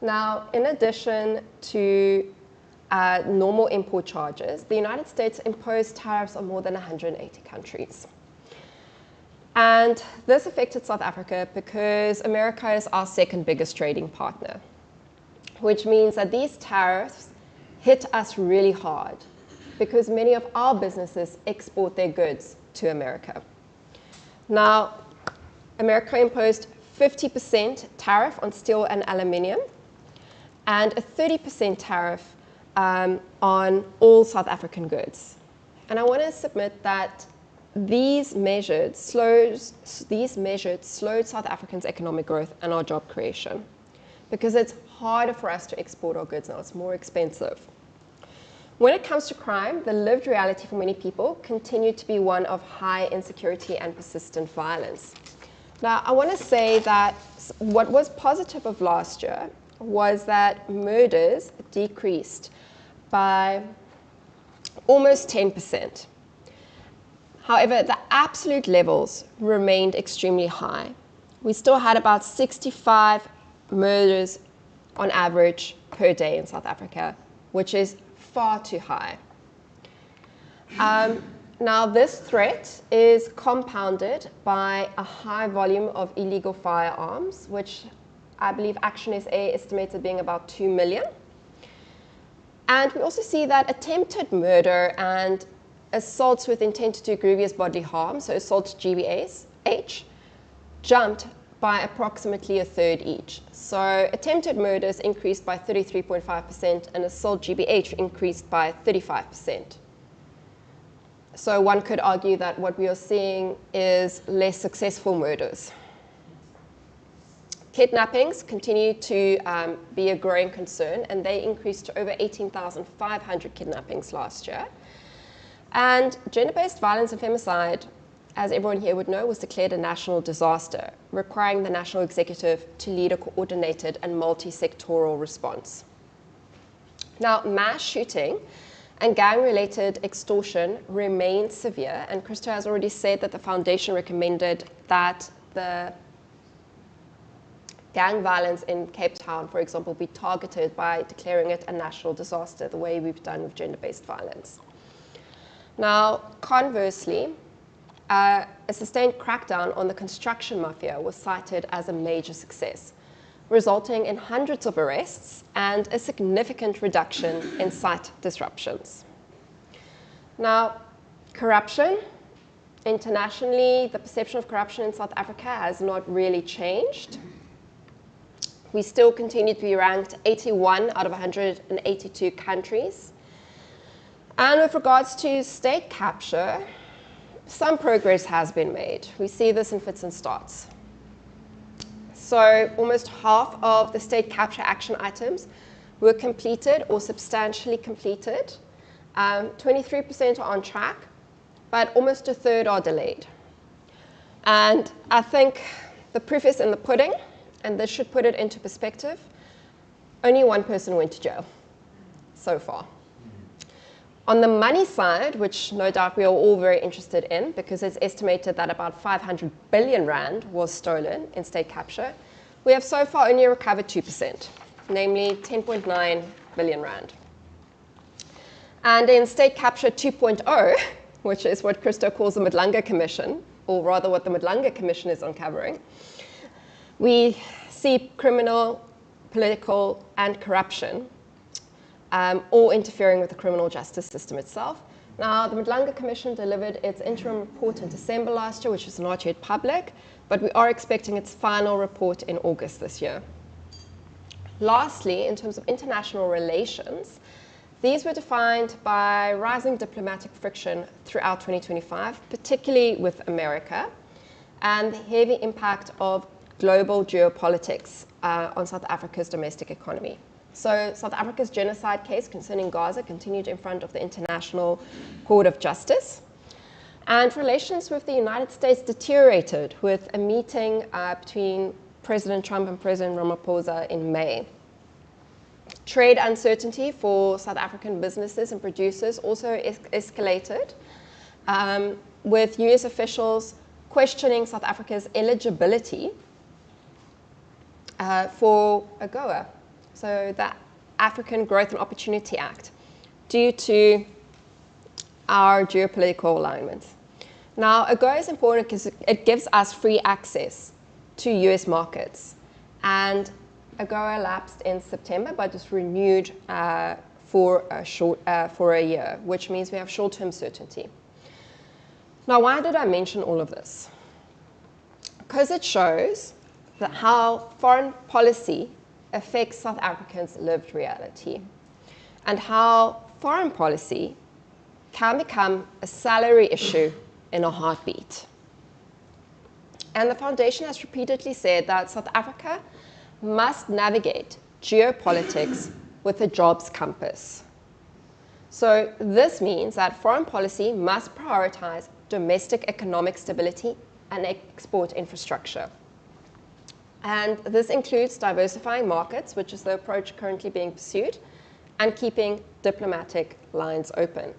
Now, in addition to normal import charges, the United States imposed tariffs on more than 180 countries. And this affected South Africa because America is our second biggest trading partner, which means that these tariffs hit us really hard because many of our businesses export their goods to America. Now, America imposed 50% tariff on steel and aluminium and a 30% tariff on all South African goods. And I want to submit that these measures slowed South Africans' economic growth and our job creation because it's harder for us to export our goods now. It's more expensive. When it comes to crime, the lived reality for many people continued to be one of high insecurity and persistent violence. Now, I want to say that what was positive of last year was that murders decreased by almost 10%. However, the absolute levels remained extremely high. We still had about 65 murders on average per day in South Africa, which is far too high. Now, this threat is compounded by a high volume of illegal firearms, which I believe Action SA estimated being about 2 million. And we also see that attempted murder and assaults with intent to do grievous bodily harm, so assault GBH, jumped by approximately a third each. So attempted murders increased by 33.5% and assault GBH increased by 35%. So one could argue that what we are seeing is less successful murders. Kidnappings continue to be a growing concern, and they increased to over 18,500 kidnappings last year. And gender-based violence and femicide, as everyone here would know, was declared a national disaster, requiring the national executive to lead a coordinated and multi-sectoral response. Now, mass shooting and gang-related extortion remain severe, and Christo has already said that the foundation recommended that the gang violence in Cape Town, for example, be targeted by declaring it a national disaster, the way we've done with gender-based violence. Now, conversely, a sustained crackdown on the construction mafia was cited as a major success, resulting in hundreds of arrests and a significant reduction in site disruptions. Now, corruption. Internationally, the perception of corruption in South Africa has not really changed. We still continue to be ranked 81 out of 182 countries. And with regards to state capture, some progress has been made. We see this in fits and starts. So almost half of the state capture action items were completed or substantially completed. 23% are on track, but almost a third are delayed. And I think the proof is in the pudding, and this should put it into perspective. Only one person went to jail so far. On the money side, which no doubt we are all very interested in, because it's estimated that about 500 billion rand was stolen in state capture, we have so far only recovered 2%, namely 10.9 billion rand. And in state capture 2.0, which is what Christo calls the Madlanga Commission, or rather what the Madlanga Commission is uncovering, we see criminal, political, and corruption all interfering with the criminal justice system itself. Now, the Madlanga Commission delivered its interim report in December last year, which is not yet public, but we are expecting its final report in August this year. Lastly, in terms of international relations, these were defined by rising diplomatic friction throughout 2025, particularly with America, and the heavy impact of global geopolitics on South Africa's domestic economy. So South Africa's genocide case concerning Gaza continued in front of the International Court of Justice. And relations with the United States deteriorated with a meeting between President Trump and President Ramaphosa in May. Trade uncertainty for South African businesses and producers also escalated, with US officials questioning South Africa's eligibility for AGOA, so the African Growth and Opportunity Act, due to our geopolitical alignments. Now, AGOA is important because it gives us free access to US markets, and AGOA lapsed in September but was renewed for a year, which means we have short-term certainty. Now, why did I mention all of this? Because it shows that how foreign policy affects South Africans' lived reality, and how foreign policy can become a salary issue in a heartbeat. And the Foundation has repeatedly said that South Africa must navigate geopolitics with a jobs compass. So this means that foreign policy must prioritize domestic economic stability and export infrastructure. And this includes diversifying markets, which is the approach currently being pursued, and keeping diplomatic lines open.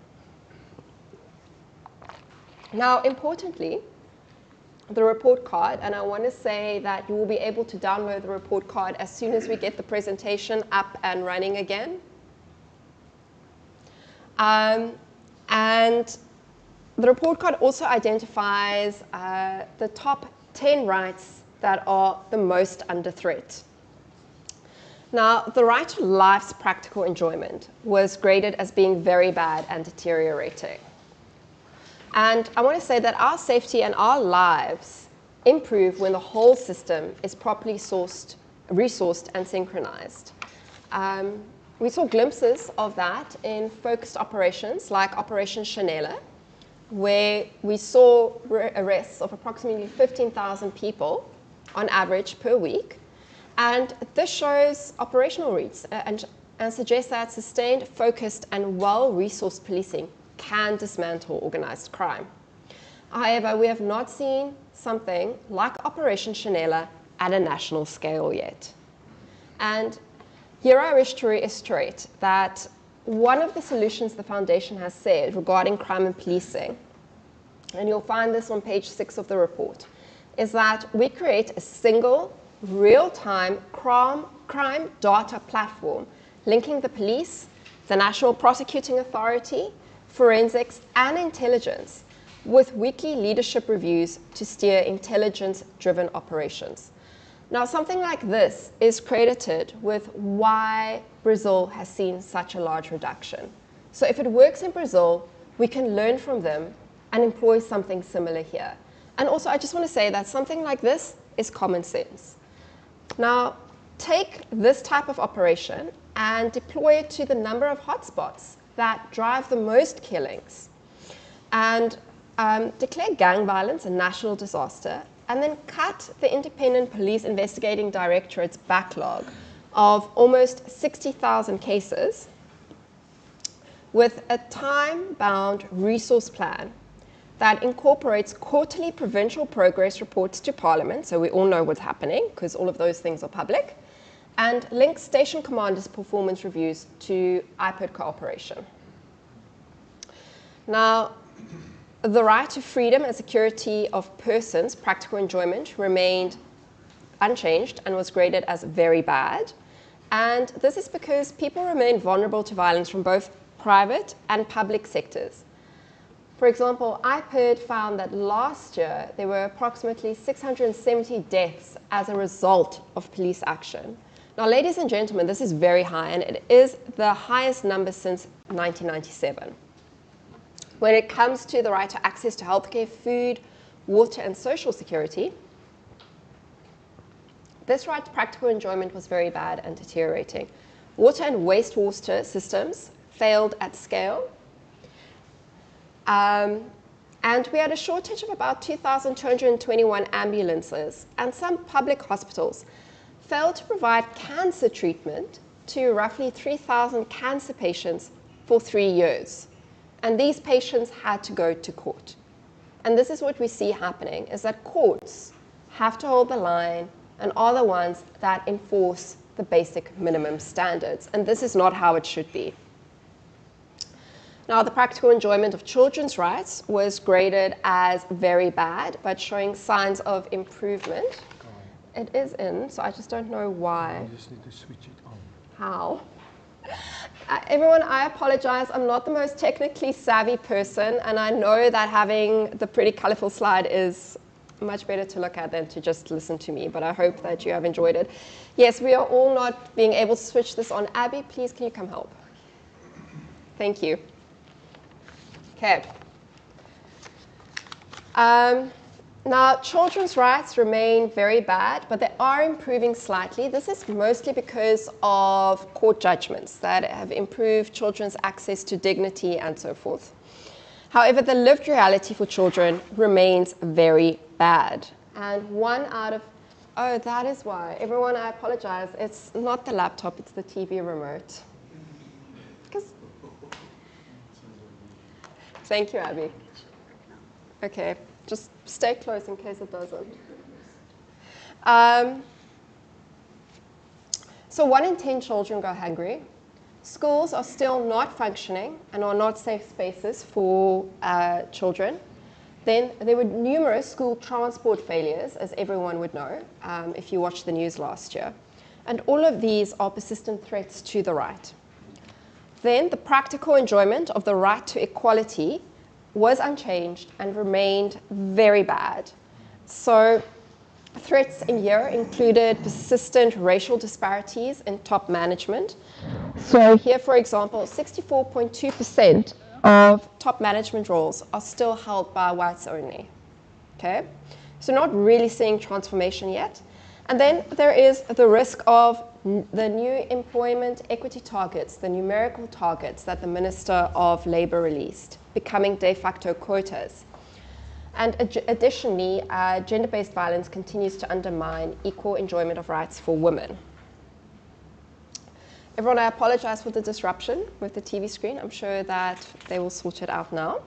Now, importantly, the report card, and I want to say that you will be able to download the report card as soon as we get the presentation up and running again. And the report card also identifies the top 10 rights that are the most under threat. Now, the right to life's practical enjoyment was graded as being very bad and deteriorating. And I want to say that our safety and our lives improve when the whole system is properly resourced and synchronized. We saw glimpses of that in focused operations like Operation Chanela, where we saw arrests of approximately 15,000 people on average per week. And this shows operational reach and suggests that sustained, focused, and well-resourced policing can dismantle organized crime. However, we have not seen something like Operation Chanela at a national scale yet. And here I wish to reiterate that one of the solutions the Foundation has said regarding crime and policing, and you'll find this on page 6 of the report, is that we create a single, real-time crime data platform linking the police, the National Prosecuting Authority, forensics, and intelligence with weekly leadership reviews to steer intelligence-driven operations. Now, something like this is credited with why Brazil has seen such a large reduction. So if it works in Brazil, we can learn from them and employ something similar here. And also, I just want to say that something like this is common sense. Now, take this type of operation and deploy it to the number of hotspots that drive the most killings, and declare gang violence a national disaster, and then cut the Independent Police Investigating Directorate's backlog of almost 60,000 cases with a time-bound resource plan that incorporates quarterly provincial progress reports to Parliament, so we all know what's happening because all of those things are public, and links station commanders' performance reviews to IPID cooperation. Now, the right to freedom and security of persons, practical enjoyment, remained unchanged and was graded as very bad. And this is because people remain vulnerable to violence from both private and public sectors. For example, IPID found that last year there were approximately 670 deaths as a result of police action. Now, ladies and gentlemen, this is very high, and it is the highest number since 1997. When it comes to the right to access to healthcare, food, water, and social security, this right to practical enjoyment was very bad and deteriorating. Water and wastewater systems failed at scale. And we had a shortage of about 2,221 ambulances, and some public hospitals failed to provide cancer treatment to roughly 3,000 cancer patients for 3 years. And these patients had to go to court. And this is what we see happening, is that courts have to hold the line and are the ones that enforce the basic minimum standards. And this is not how it should be. Now, the practical enjoyment of children's rights was graded as very bad, but showing signs of improvement. It is in, so I just don't know why. You just need to switch it on. How? Everyone, I apologize. I'm not the most technically savvy person, and I know that having the pretty colorful slide is much better to look at than to just listen to me, but I hope that you have enjoyed it. Yes, we are all not being able to switch this on. Abby, please, can you come help? Thank you. Okay. Now, children's rights remain very bad, but they are improving slightly. This is mostly because of court judgments that have improved children's access to dignity and so forth. However, the lived reality for children remains very bad. And one out of, oh, that is why. Everyone, I apologize. It's not the laptop, it's the TV remote. Thank you, Abby. Okay, just stay close in case it doesn't. So 1 in 10 children go hungry. Schools are still not functioning and are not safe spaces for children. Then there were numerous school transport failures, as everyone would know, if you watched the news last year. And all of these are persistent threats to the right. Then the practical enjoyment of the right to equality was unchanged and remained very bad. So threats in here included persistent racial disparities in top management. So here, for example, 64.2% of top management roles are still held by whites only. Okay? So not really seeing transformation yet. And then there is the risk of the new employment equity targets, the numerical targets that the Minister of Labour released, becoming de facto quotas. And additionally, gender-based violence continues to undermine equal enjoyment of rights for women. Everyone, I apologize for the disruption with the TV screen. I'm sure that they will sort it out now.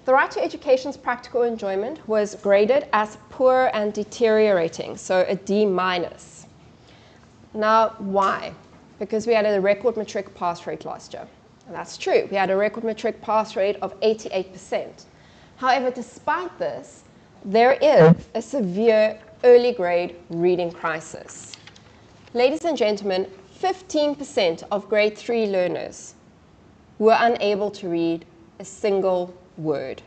The right to education's practical enjoyment was graded as poor and deteriorating, so a D-. Now, why? Because we had a record matric pass rate last year. And that's true. We had a record matric pass rate of 88%. However, despite this, there is a severe early grade reading crisis. Ladies and gentlemen, 15% of grade 3 learners were unable to read a single word.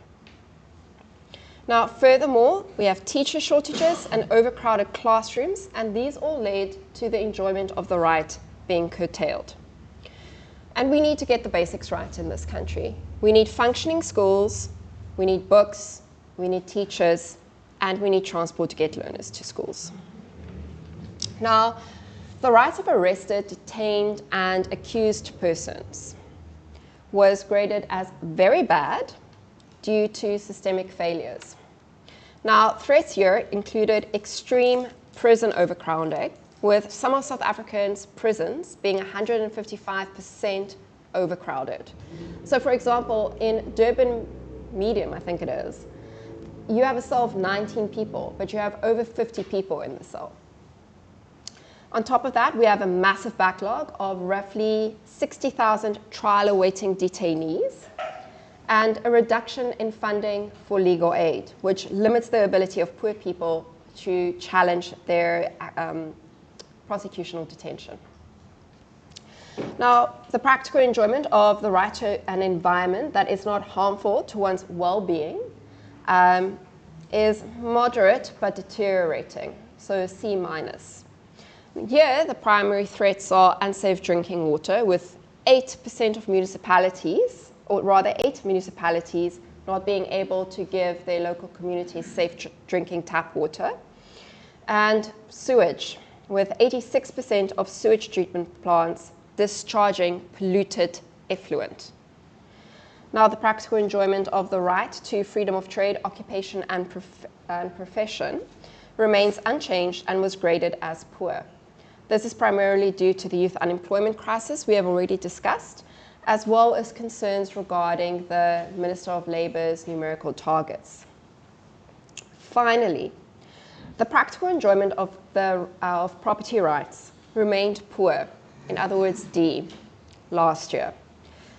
Now, furthermore, we have teacher shortages and overcrowded classrooms, and these all led to the enjoyment of the right being curtailed. And we need to get the basics right in this country. We need functioning schools, we need books, we need teachers, and we need transport to get learners to schools. Now, the rights of arrested, detained, and accused persons was graded as very bad due to systemic failures. Now, threats here included extreme prison overcrowding, with some of South Africa's prisons being 155% overcrowded. So, for example, in Durban Medium, I think it is, you have a cell of 19 people, but you have over 50 people in the cell. On top of that, we have a massive backlog of roughly 60,000 trial-awaiting detainees and a reduction in funding for legal aid, which limits the ability of poor people to challenge their prosecutional detention. Now, the practical enjoyment of the right to an environment that is not harmful to one's well-being is moderate but deteriorating, so C-. Here, the primary threats are unsafe drinking water, with 8% of municipalities, or rather 8 municipalities, not being able to give their local communities safe drinking tap water, and sewage, with 86% of sewage treatment plants discharging polluted effluent. Now, the practical enjoyment of the right to freedom of trade, occupation, and profession remains unchanged and was graded as poor. This is primarily due to the youth unemployment crisis we have already discussed, as well as concerns regarding the Minister of Labour's numerical targets. Finally, the practical enjoyment of property rights remained poor, in other words, D, last year.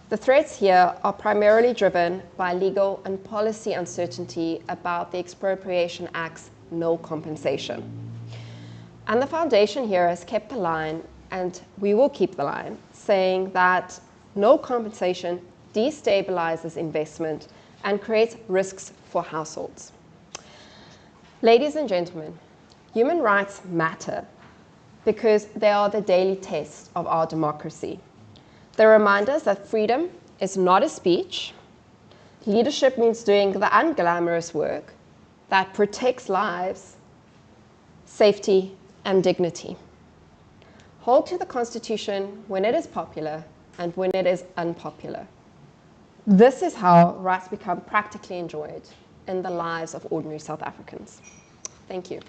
The threats here are primarily driven by legal and policy uncertainty about the Expropriation Act's no compensation. And the foundation here has kept the line, and we will keep the line, saying that no compensation destabilizes investment and creates risks for households. Ladies and gentlemen, human rights matter because they are the daily test of our democracy. They remind us that freedom is not a speech. Leadership means doing the unglamorous work that protects lives, safety, and dignity. Hold to the Constitution when it is popular and when it is unpopular. This is how rights become practically enjoyed in the lives of ordinary South Africans. Thank you.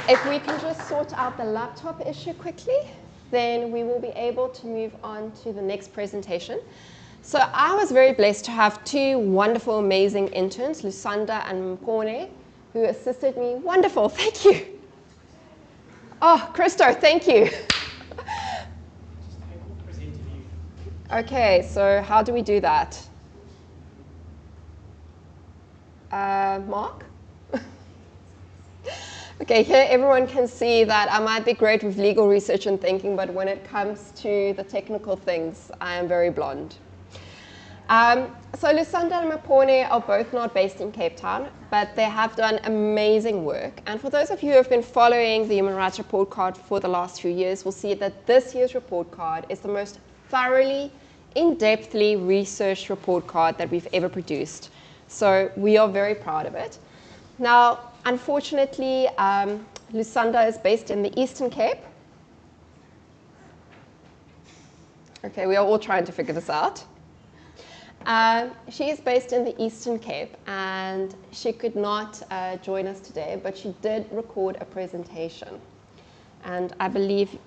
If we can just sort out the laptop issue quickly, then we will be able to move on to the next presentation. So I was very blessed to have two wonderful, amazing interns, Lusanda and Mpone, who assisted me. Wonderful, thank you. Oh, Christo, thank you. Okay, so how do we do that? Mark? Okay, here everyone can see that I might be great with legal research and thinking, but when it comes to the technical things, I am very blonde. So Lusanda and Mpone are both not based in Cape Town, but they have done amazing work. And for those of you who have been following the Human Rights Report Card for the last few years, will see that this year's report card is the most thoroughly, in-depthly researched report card that we've ever produced. So we are very proud of it. Now, unfortunately, Lusanda is based in the Eastern Cape. Okay, we are all trying to figure this out. She is based in the Eastern Cape, and she could not join us today, but she did record a presentation. And I believe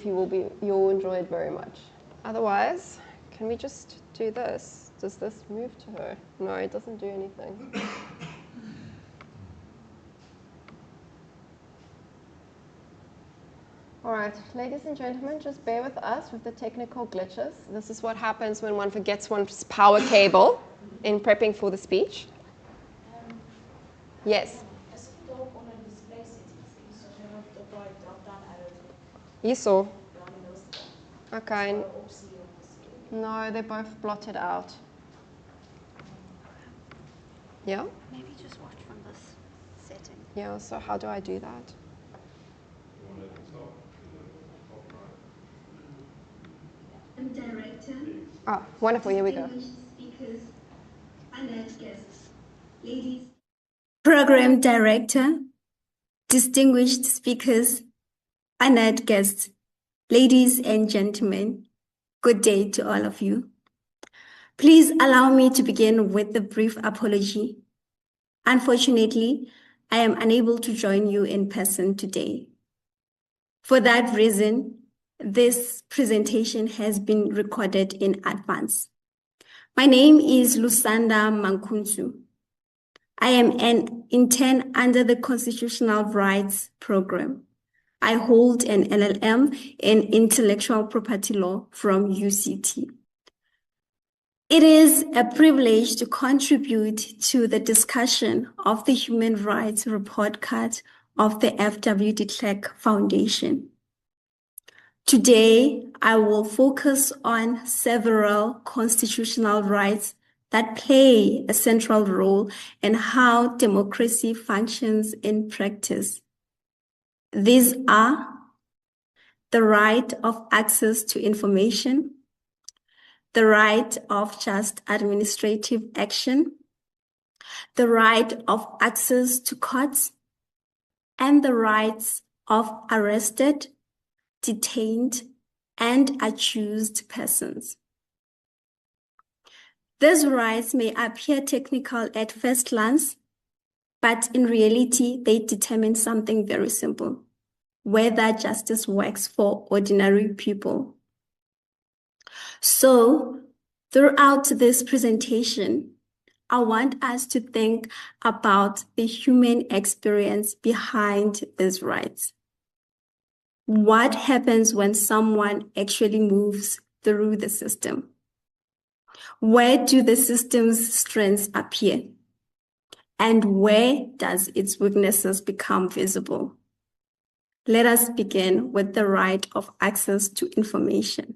you'll enjoy it very much. Otherwise, can we just do this? Does this move to her? No, it doesn't do anything. All right, ladies and gentlemen, just bear with us with the technical glitches. This is what happens when one forgets one's power cable in prepping for the speech. Yes? You saw? Okay. No, they both blotted out. Yeah? Maybe just watch from this setting. Yeah, so how do I do that? Director. Ah, wonderful, here we go. Speakers, honored guests, ladies. Program Director, distinguished speakers, honored guests, ladies and gentlemen, good day to all of you. Please allow me to begin with a brief apology. Unfortunately, I am unable to join you in person today. For that reason, this presentation has been recorded in advance. My name is Lusanda Mankunzu. I am an intern under the Constitutional Rights Program. I hold an LLM in Intellectual Property Law from UCT. It is a privilege to contribute to the discussion of the Human Rights Report Card of the F.W. de Klerk Foundation. Today, I will focus on several constitutional rights that play a central role in how democracy functions in practice. These are the right of access to information, the right of just administrative action, the right of access to courts, and the rights of arrested, detained, and accused persons. These rights may appear technical at first glance, but in reality, they determine something very simple: whether justice works for ordinary people. So, throughout this presentation, I want us to think about the human experience behind these rights. What happens when someone actually moves through the system? Where do the system's strengths appear? And where does its weaknesses become visible? Let us begin with the right of access to information.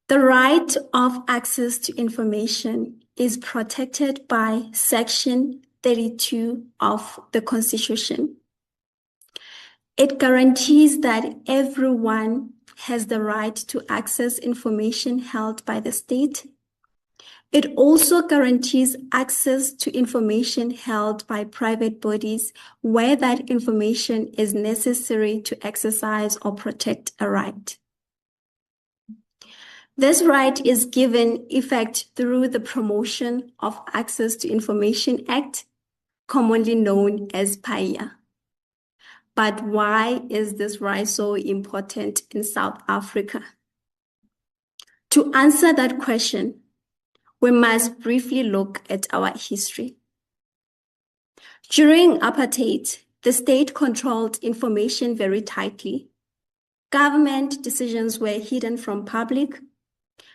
The right of access to information is protected by Section 32 of the Constitution. It guarantees that everyone has the right to access information held by the state. It also guarantees access to information held by private bodies where that information is necessary to exercise or protect a right. This right is given effect through the Promotion of Access to Information Act, commonly known as PAIA. But why is this right so important in South Africa? To answer that question, we must briefly look at our history. During apartheid, the state controlled information very tightly. Government decisions were hidden from public.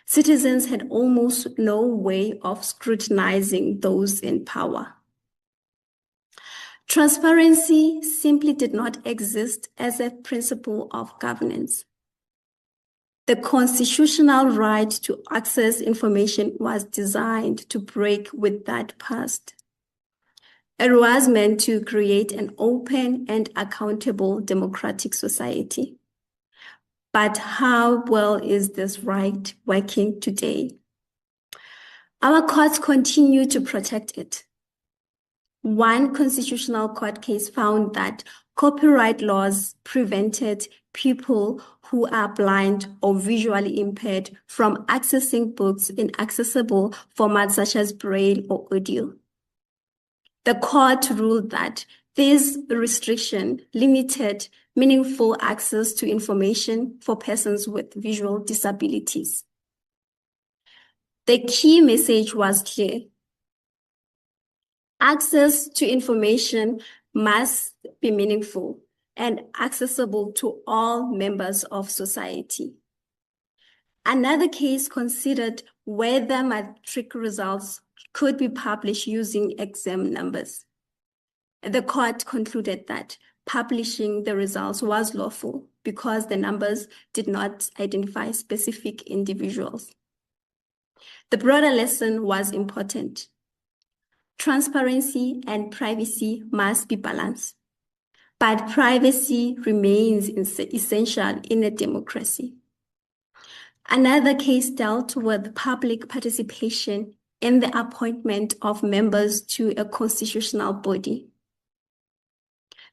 Citizens had almost no way of scrutinizing those in power. Transparency simply did not exist as a principle of governance. The constitutional right to access information was designed to break with that past. It was meant to create an open and accountable democratic society. But how well is this right working today? Our courts continue to protect it. One constitutional court case found that copyright laws prevented people who are blind or visually impaired from accessing books in accessible formats such as Braille or audio. The court ruled that this restriction limited meaningful access to information for persons with visual disabilities. The key message was clear. Access to information must be meaningful and accessible to all members of society. Another case considered whether matric results could be published using exam numbers. The court concluded that publishing the results was lawful because the numbers did not identify specific individuals. The broader lesson was important. Transparency and privacy must be balanced, but privacy remains essential in a democracy. Another case dealt with public participation in the appointment of members to a constitutional body.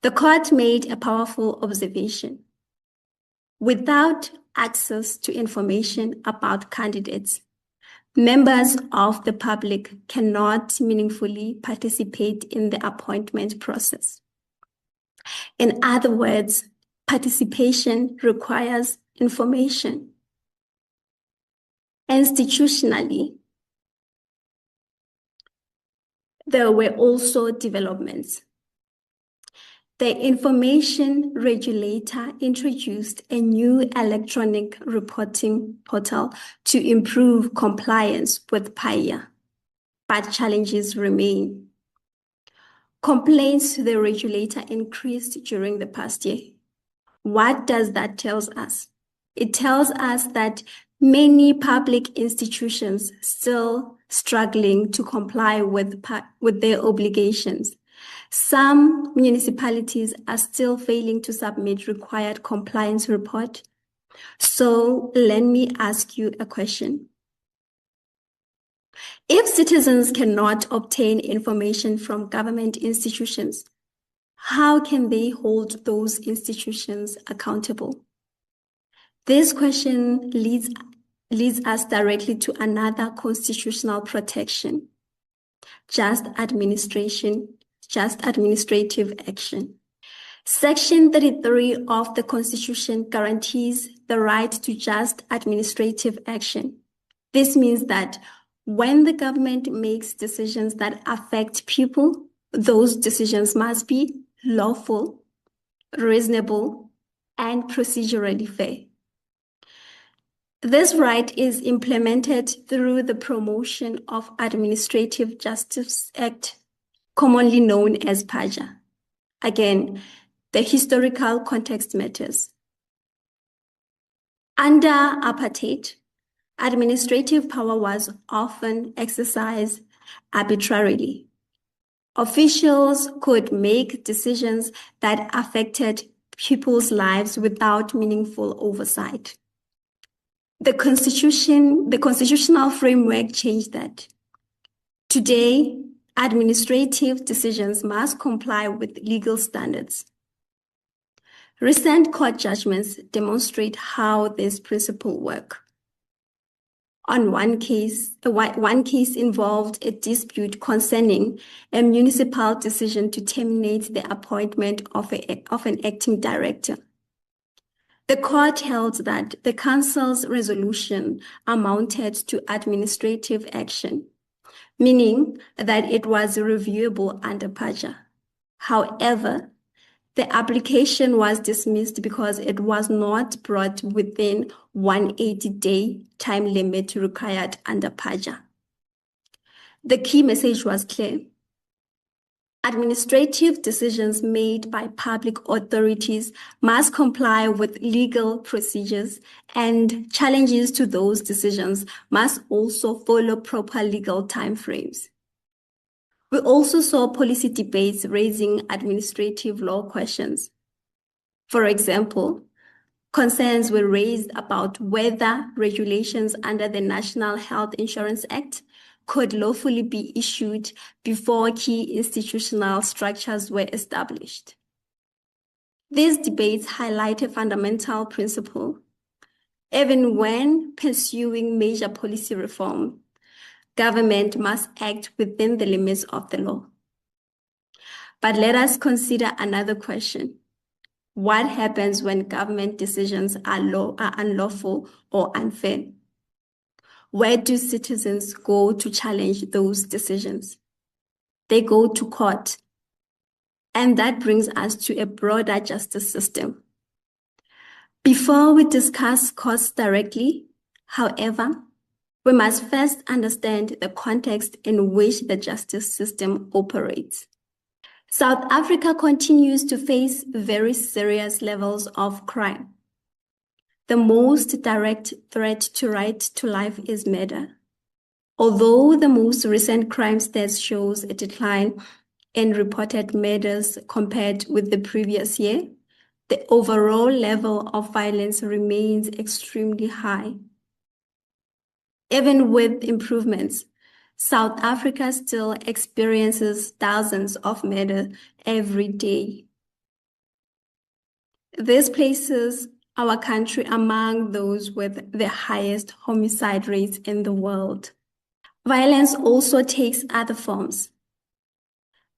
The court made a powerful observation. Without access to information about candidates, members of the public cannot meaningfully participate in the appointment process. In other words, participation requires information. Institutionally, there were also developments. The information regulator introduced a new electronic reporting portal to improve compliance with PAIA, but challenges remain. Complaints to the regulator increased during the past year. What does that tell us? It tells us that many public institutions still struggling to comply with their obligations. Some municipalities are still failing to submit required compliance report. So let me ask you a question. If citizens cannot obtain information from government institutions, how can they hold those institutions accountable? This question leads leads us directly to another constitutional protection: just administrative action. Section 33 of the Constitution guarantees the right to just administrative action. This means that when the government makes decisions that affect people, those decisions must be lawful, reasonable, and procedurally fair. This right is implemented through the Promotion of Administrative Justice Act, commonly known as PAJA. Again, the historical context matters. Under apartheid, administrative power was often exercised arbitrarily. Officials could make decisions that affected people's lives without meaningful oversight. The constitutional framework changed that. Today, administrative decisions must comply with legal standards. Recent court judgments demonstrate how this principle works. On one case involved a dispute concerning a municipal decision to terminate the appointment of an acting director. The court held that the council's resolution amounted to administrative action, meaning that it was reviewable under PAJA. However, the application was dismissed because it was not brought within 180-day time limit required under PAJA. The key message was clear. Administrative decisions made by public authorities must comply with legal procedures, and challenges to those decisions must also follow proper legal timeframes. We also saw policy debates raising administrative law questions. For example, concerns were raised about whether regulations under the National Health Insurance Act could lawfully be issued before key institutional structures were established. These debates highlight a fundamental principle. Even when pursuing major policy reform, government must act within the limits of the law. But let us consider another question. What happens when government decisions are unlawful or unfair? Where do citizens go to challenge those decisions? They go to court. And that brings us to a broader justice system. Before we discuss courts directly, however, we must first understand the context in which the justice system operates. South Africa continues to face very serious levels of crime. The most direct threat to right to life is murder. Although the most recent crime stats shows a decline in reported murders compared with the previous year, the overall level of violence remains extremely high. Even with improvements, South Africa still experiences thousands of murders every day. This places our country among those with the highest homicide rates in the world. Violence also takes other forms.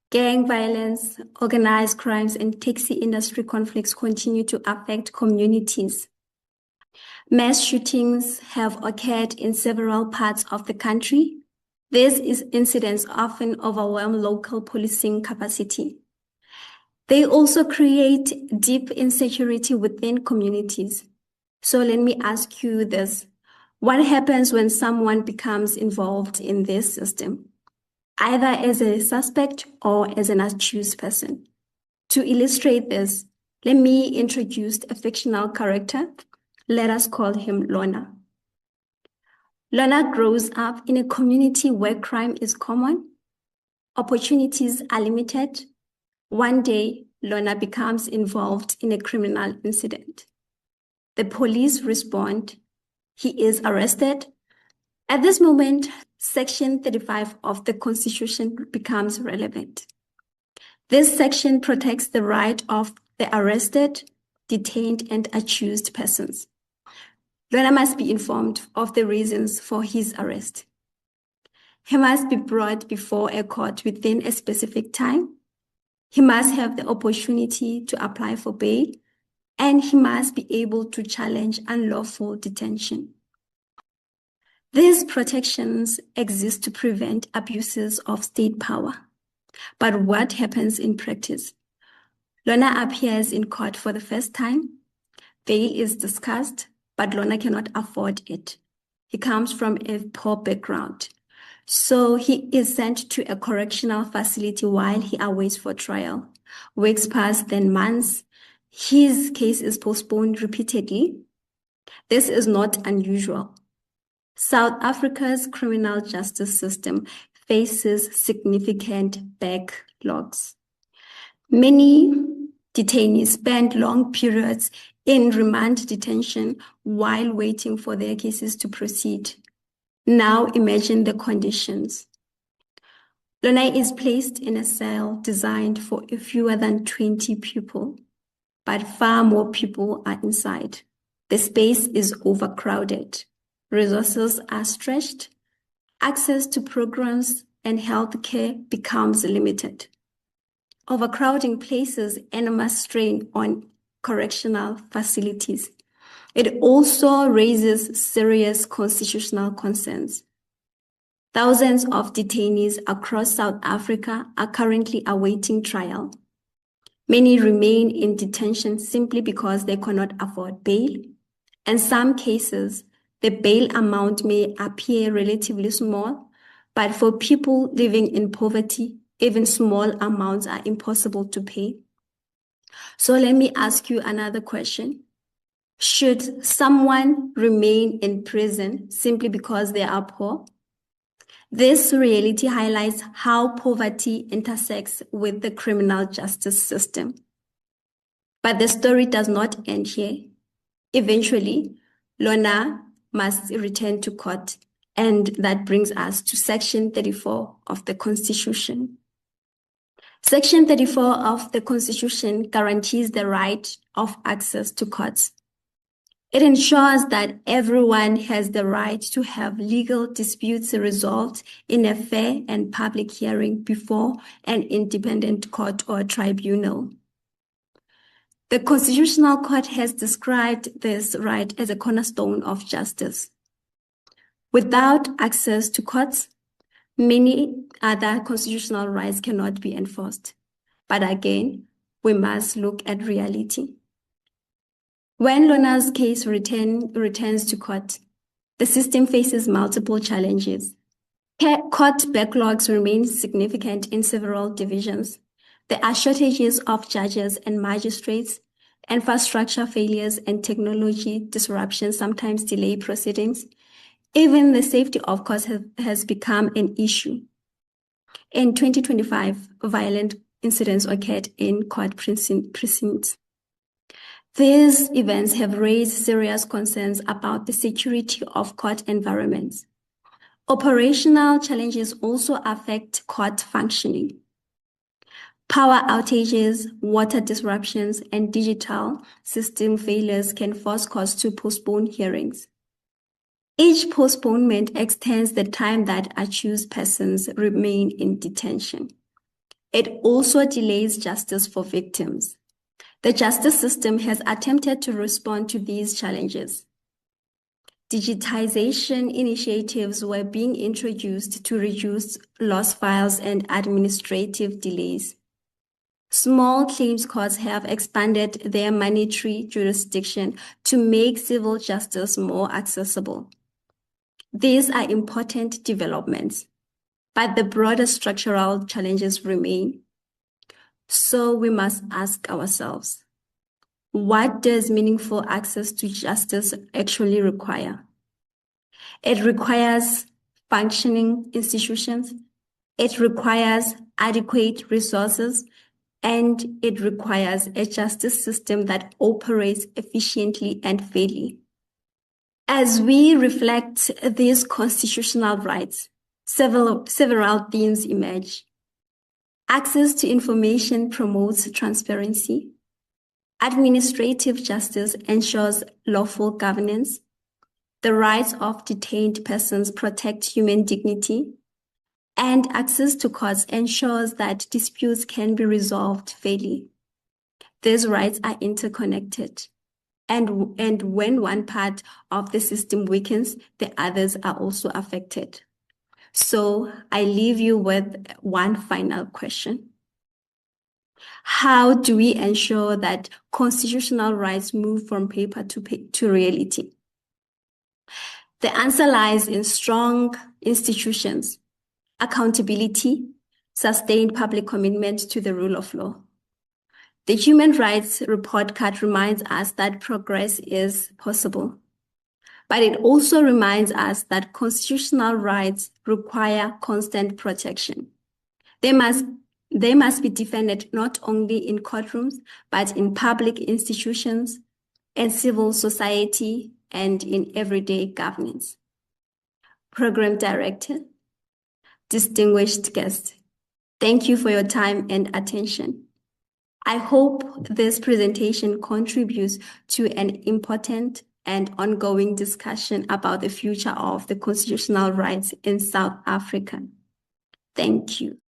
Gang violence, organized crimes, and taxi industry conflicts continue to affect communities. Mass shootings have occurred in several parts of the country. These incidents often overwhelm local policing capacity. They also create deep insecurity within communities. So let me ask you this. What happens when someone becomes involved in this system, either as a suspect or as an accused person? To illustrate this, let me introduce a fictional character. Let us call him Lona. Lona grows up in a community where crime is common, opportunities are limited. One day, Lona becomes involved in a criminal incident. The police respond. He is arrested. At this moment, Section 35 of the Constitution becomes relevant. This section protects the right of the arrested, detained, and accused persons. Lorna must be informed of the reasons for his arrest. He must be brought before a court within a specific time. He must have the opportunity to apply for bail, and he must be able to challenge unlawful detention. These protections exist to prevent abuses of state power. But what happens in practice? Lorna appears in court for the first time. Bail is discussed, but Lorna cannot afford it. He comes from a poor background. So he is sent to a correctional facility while he awaits for trial. Weeks pass, then months. His case is postponed repeatedly. This is not unusual. South Africa's criminal justice system faces significant backlogs. Many detainees spend long periods in remand detention while waiting for their cases to proceed. Now imagine the conditions. Lorna is placed in a cell designed for fewer than 20 people, but far more people are inside. The space is overcrowded. Resources are stretched. Access to programs and healthcare becomes limited. Overcrowding places enormous strain on correctional facilities. It also raises serious constitutional concerns. Thousands of detainees across South Africa are currently awaiting trial. Many remain in detention simply because they cannot afford bail. In some cases, the bail amount may appear relatively small, but for people living in poverty, even small amounts are impossible to pay. So let me ask you another question. Should someone remain in prison simply because they are poor? This reality highlights how poverty intersects with the criminal justice system. But the story does not end here. Eventually, Lorna must return to court, and that brings us to Section 34 of the Constitution. Section 34 of the Constitution guarantees the right of access to courts. It ensures that everyone has the right to have legal disputes resolved in a fair and public hearing before an independent court or tribunal. The Constitutional Court has described this right as a cornerstone of justice. Without access to courts, many other constitutional rights cannot be enforced. But again, we must look at reality. When Lorna's case returns to court, the system faces multiple challenges. Court backlogs remain significant in several divisions. There are shortages of judges and magistrates. Infrastructure failures and technology disruptions sometimes delay proceedings. Even the safety of courts has become an issue. In 2025, violent incidents occurred in court precincts. These events have raised serious concerns about the security of court environments. Operational challenges also affect court functioning. Power outages, water disruptions, and digital system failures can force courts to postpone hearings. Each postponement extends the time that accused persons remain in detention. It also delays justice for victims. The justice system has attempted to respond to these challenges. Digitization initiatives were being introduced to reduce lost files and administrative delays. Small claims courts have expanded their monetary jurisdiction to make civil justice more accessible. These are important developments, but the broader structural challenges remain. So we must ask ourselves, what does meaningful access to justice actually require? It requires functioning institutions, it requires adequate resources, and it requires a justice system that operates efficiently and fairly. As we reflect these constitutional rights, several themes emerge. Access to information promotes transparency. Administrative justice ensures lawful governance. The rights of detained persons protect human dignity, and access to courts ensures that disputes can be resolved fairly. These rights are interconnected, and when one part of the system weakens, the others are also affected. So I leave you with one final question. How do we ensure that constitutional rights move from paper to reality? The answer lies in strong institutions, accountability, sustained public commitment to the rule of law. The Human Rights Report Card reminds us that progress is possible, but it also reminds us that constitutional rights require constant protection. They must be defended not only in courtrooms, but in public institutions, and civil society, and in everyday governance. Program Director, distinguished guests, thank you for your time and attention. I hope this presentation contributes to an important and ongoing discussion about the future of the constitutional rights in South Africa. Thank you.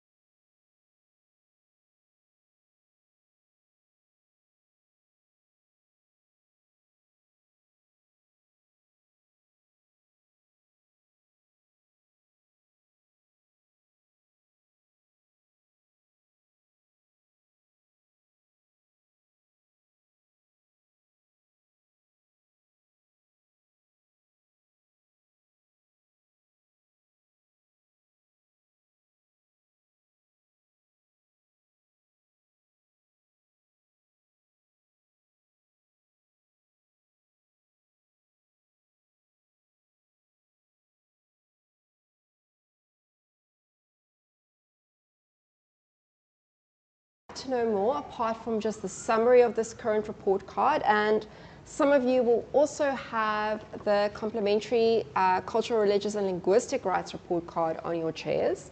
To know more apart from just the summary of this current report card, and some of you will also have the complementary cultural, religious and linguistic rights report card on your chairs.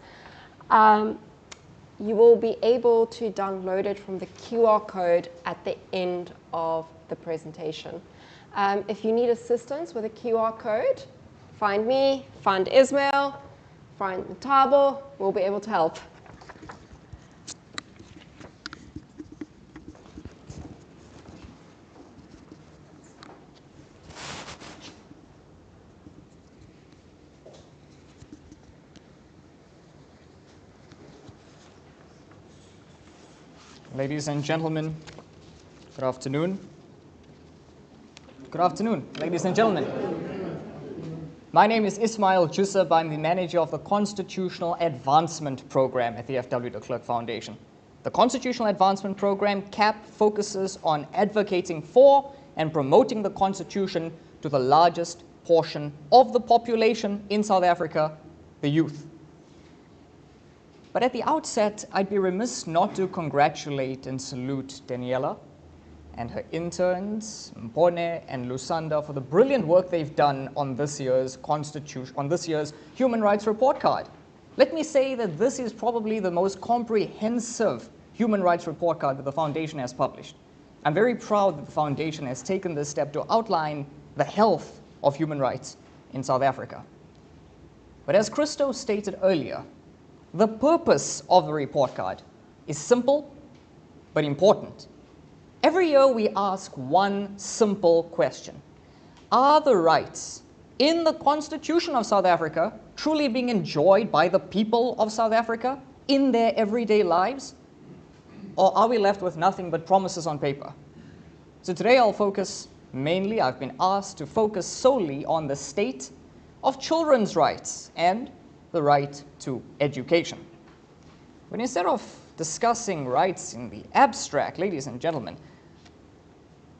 You will be able to download it from the QR code at the end of the presentation. If you need assistance with a QR code, find me, find Ismail, find Ntabo, we'll be able to help. Ladies and gentlemen, good afternoon. Good afternoon, ladies and gentlemen. My name is Ismail Jusub. I'm the manager of the Constitutional Advancement Program at the FW de Klerk Foundation. The Constitutional Advancement Program, CAP, focuses on advocating for and promoting the Constitution to the largest portion of the population in South Africa, the youth. But at the outset, I'd be remiss not to congratulate and salute Daniela and her interns, Mpone and Lusanda, for the brilliant work they've done on this year's Human Rights Report Card. Let me say that this is probably the most comprehensive Human Rights Report Card that the Foundation has published. I'm very proud that the Foundation has taken this step to outline the health of human rights in South Africa. But as Christo stated earlier, the purpose of the report card is simple but important. Every year we ask one simple question. Are the rights in the Constitution of South Africa truly being enjoyed by the people of South Africa in their everyday lives? Or are we left with nothing but promises on paper? So today I've been asked to focus solely on the state of children's rights and the right to education. But instead of discussing rights in the abstract, ladies and gentlemen,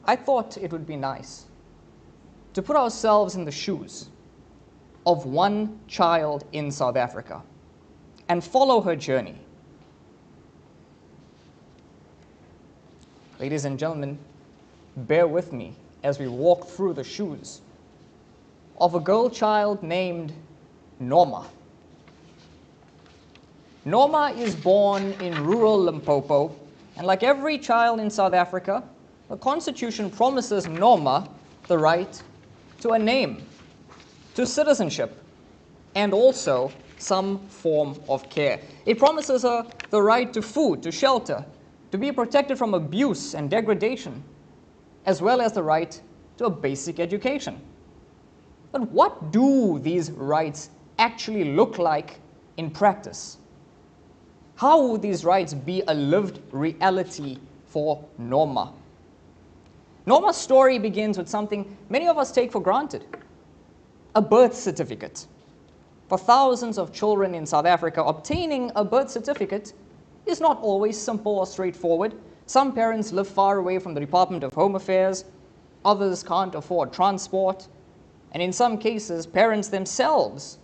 I thought it would be nice to put ourselves in the shoes of one child in South Africa and follow her journey. Ladies and gentlemen, bear with me as we walk through the shoes of a girl child named Norma. Norma is born in rural Limpopo, and like every child in South Africa, the Constitution promises Norma the right to a name. to citizenship and also some form of care. It promises her the right to food, to shelter, to be protected from abuse and degradation, as well as the right to a basic education. But what do these rights actually look like in practice? How would these rights be a lived reality for Norma? Norma's story begins with something many of us take for granted: a birth certificate. For thousands of children in South Africa, obtaining a birth certificate is not always simple or straightforward. Some parents live far away from the Department of Home Affairs, others can't afford transport, and in some cases, parents themselves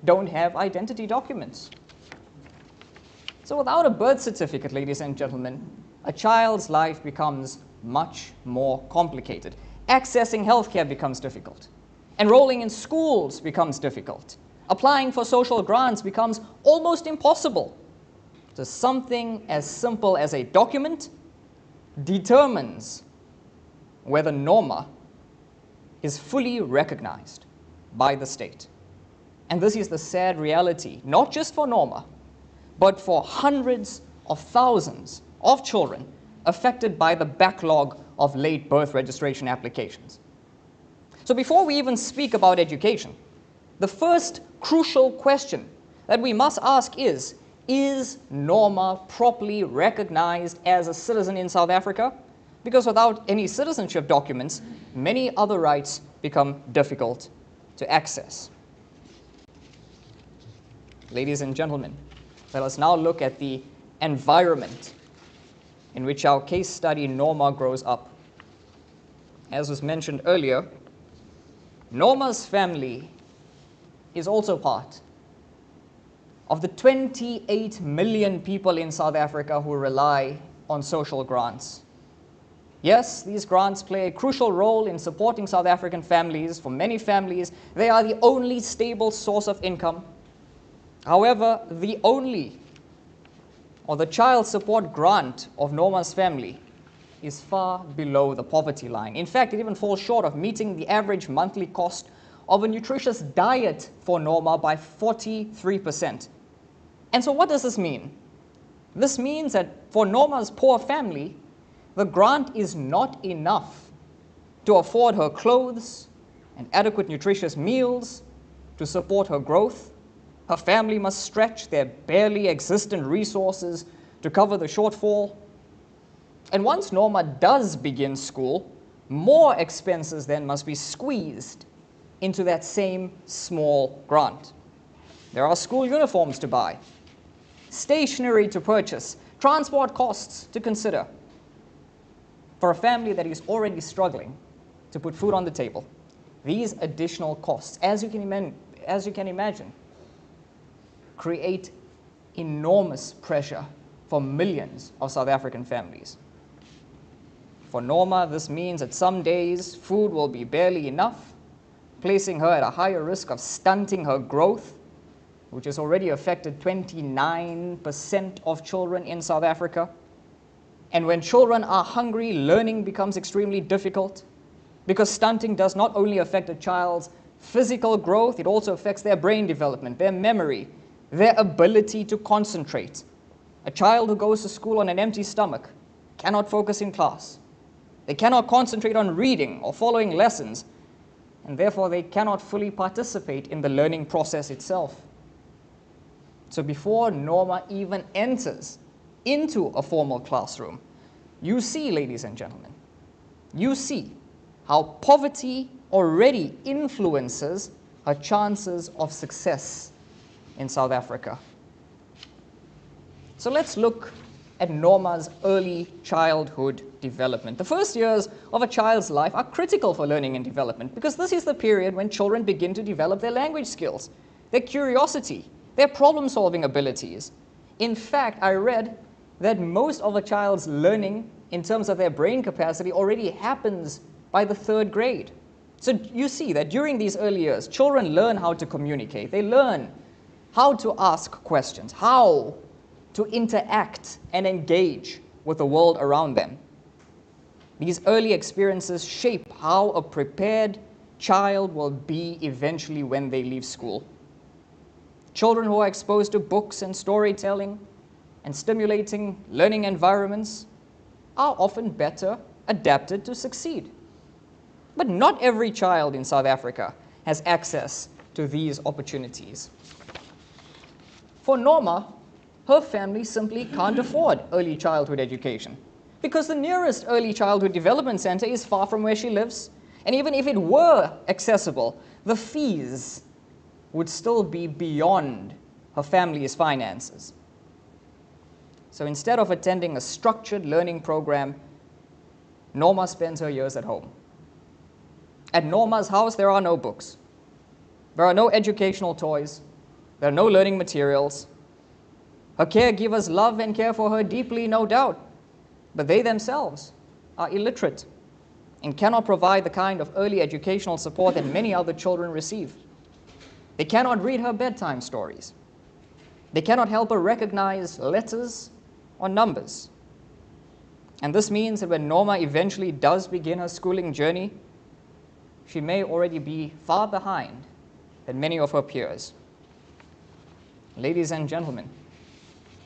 don't have identity documents. So without a birth certificate, ladies and gentlemen, a child's life becomes much more complicated. Accessing healthcare becomes difficult. Enrolling in schools becomes difficult. Applying for social grants becomes almost impossible. So something as simple as a document determines whether Norma is fully recognized by the state. And this is the sad reality, not just for Norma, but for hundreds of thousands of children affected by the backlog of late birth registration applications. So before we even speak about education, the first crucial question that we must ask is Norma properly recognized as a citizen in South Africa? Because without any citizenship documents, many other rights become difficult to access. Ladies and gentlemen, let us now look at the environment in which our case study Norma grows up. As was mentioned earlier, Norma's family is also part of the 28 million people in South Africa who rely on social grants. Yes, these grants play a crucial role in supporting South African families. For many families, they are the only stable source of income. However, the child support grant of Norma's family is far below the poverty line. In fact, it even falls short of meeting the average monthly cost of a nutritious diet for Norma by 43%. And so what does this mean? This means that for Norma's poor family, the grant is not enough to afford her clothes and adequate nutritious meals to support her growth. Her family must stretch their barely existent resources to cover the shortfall. And once Norma does begin school, more expenses then must be squeezed into that same small grant. There are school uniforms to buy, stationery to purchase, transport costs to consider. For a family that is already struggling to put food on the table, these additional costs, as you can imagine, create enormous pressure for millions of South African families. For Norma, this means that some days food will be barely enough, placing her at a higher risk of stunting her growth, which has already affected 29% of children in South Africa. And when children are hungry, learning becomes extremely difficult, because stunting does not only affect a child's physical growth, it also affects their brain development, their memory, their ability to concentrate. A child who goes to school on an empty stomach cannot focus in class. They cannot concentrate on reading or following lessons, and therefore they cannot fully participate in the learning process itself. So before Norma even enters into a formal classroom, you see, ladies and gentlemen, you see how poverty already influences her chances of success in South Africa. So let's look at Norma's early childhood development. The first years of a child's life are critical for learning and development, because this is the period when children begin to develop their language skills, their curiosity, their problem-solving abilities. In fact, I read that most of a child's learning in terms of their brain capacity already happens by the 3rd grade. So you see that during these early years, children learn how to communicate. They learn how to ask questions, how to interact and engage with the world around them. These early experiences shape how a prepared child will be eventually when they leave school. Children who are exposed to books and storytelling and stimulating learning environments are often better adapted to succeed. But not every child in South Africa has access to these opportunities. For Norma, her family simply can't afford early childhood education because the nearest early childhood development center is far from where she lives, and even if it were accessible, the fees would still be beyond her family's finances. So instead of attending a structured learning program, Norma spends her years at home. At Norma's house, there are no books. There are no educational toys. There are no learning materials. Her caregivers love and care for her deeply, no doubt, but they themselves are illiterate and cannot provide the kind of early educational support that many other children receive. They cannot read her bedtime stories. They cannot help her recognize letters or numbers. And this means that when Norma eventually does begin her schooling journey, she may already be far behind than many of her peers. Ladies and gentlemen,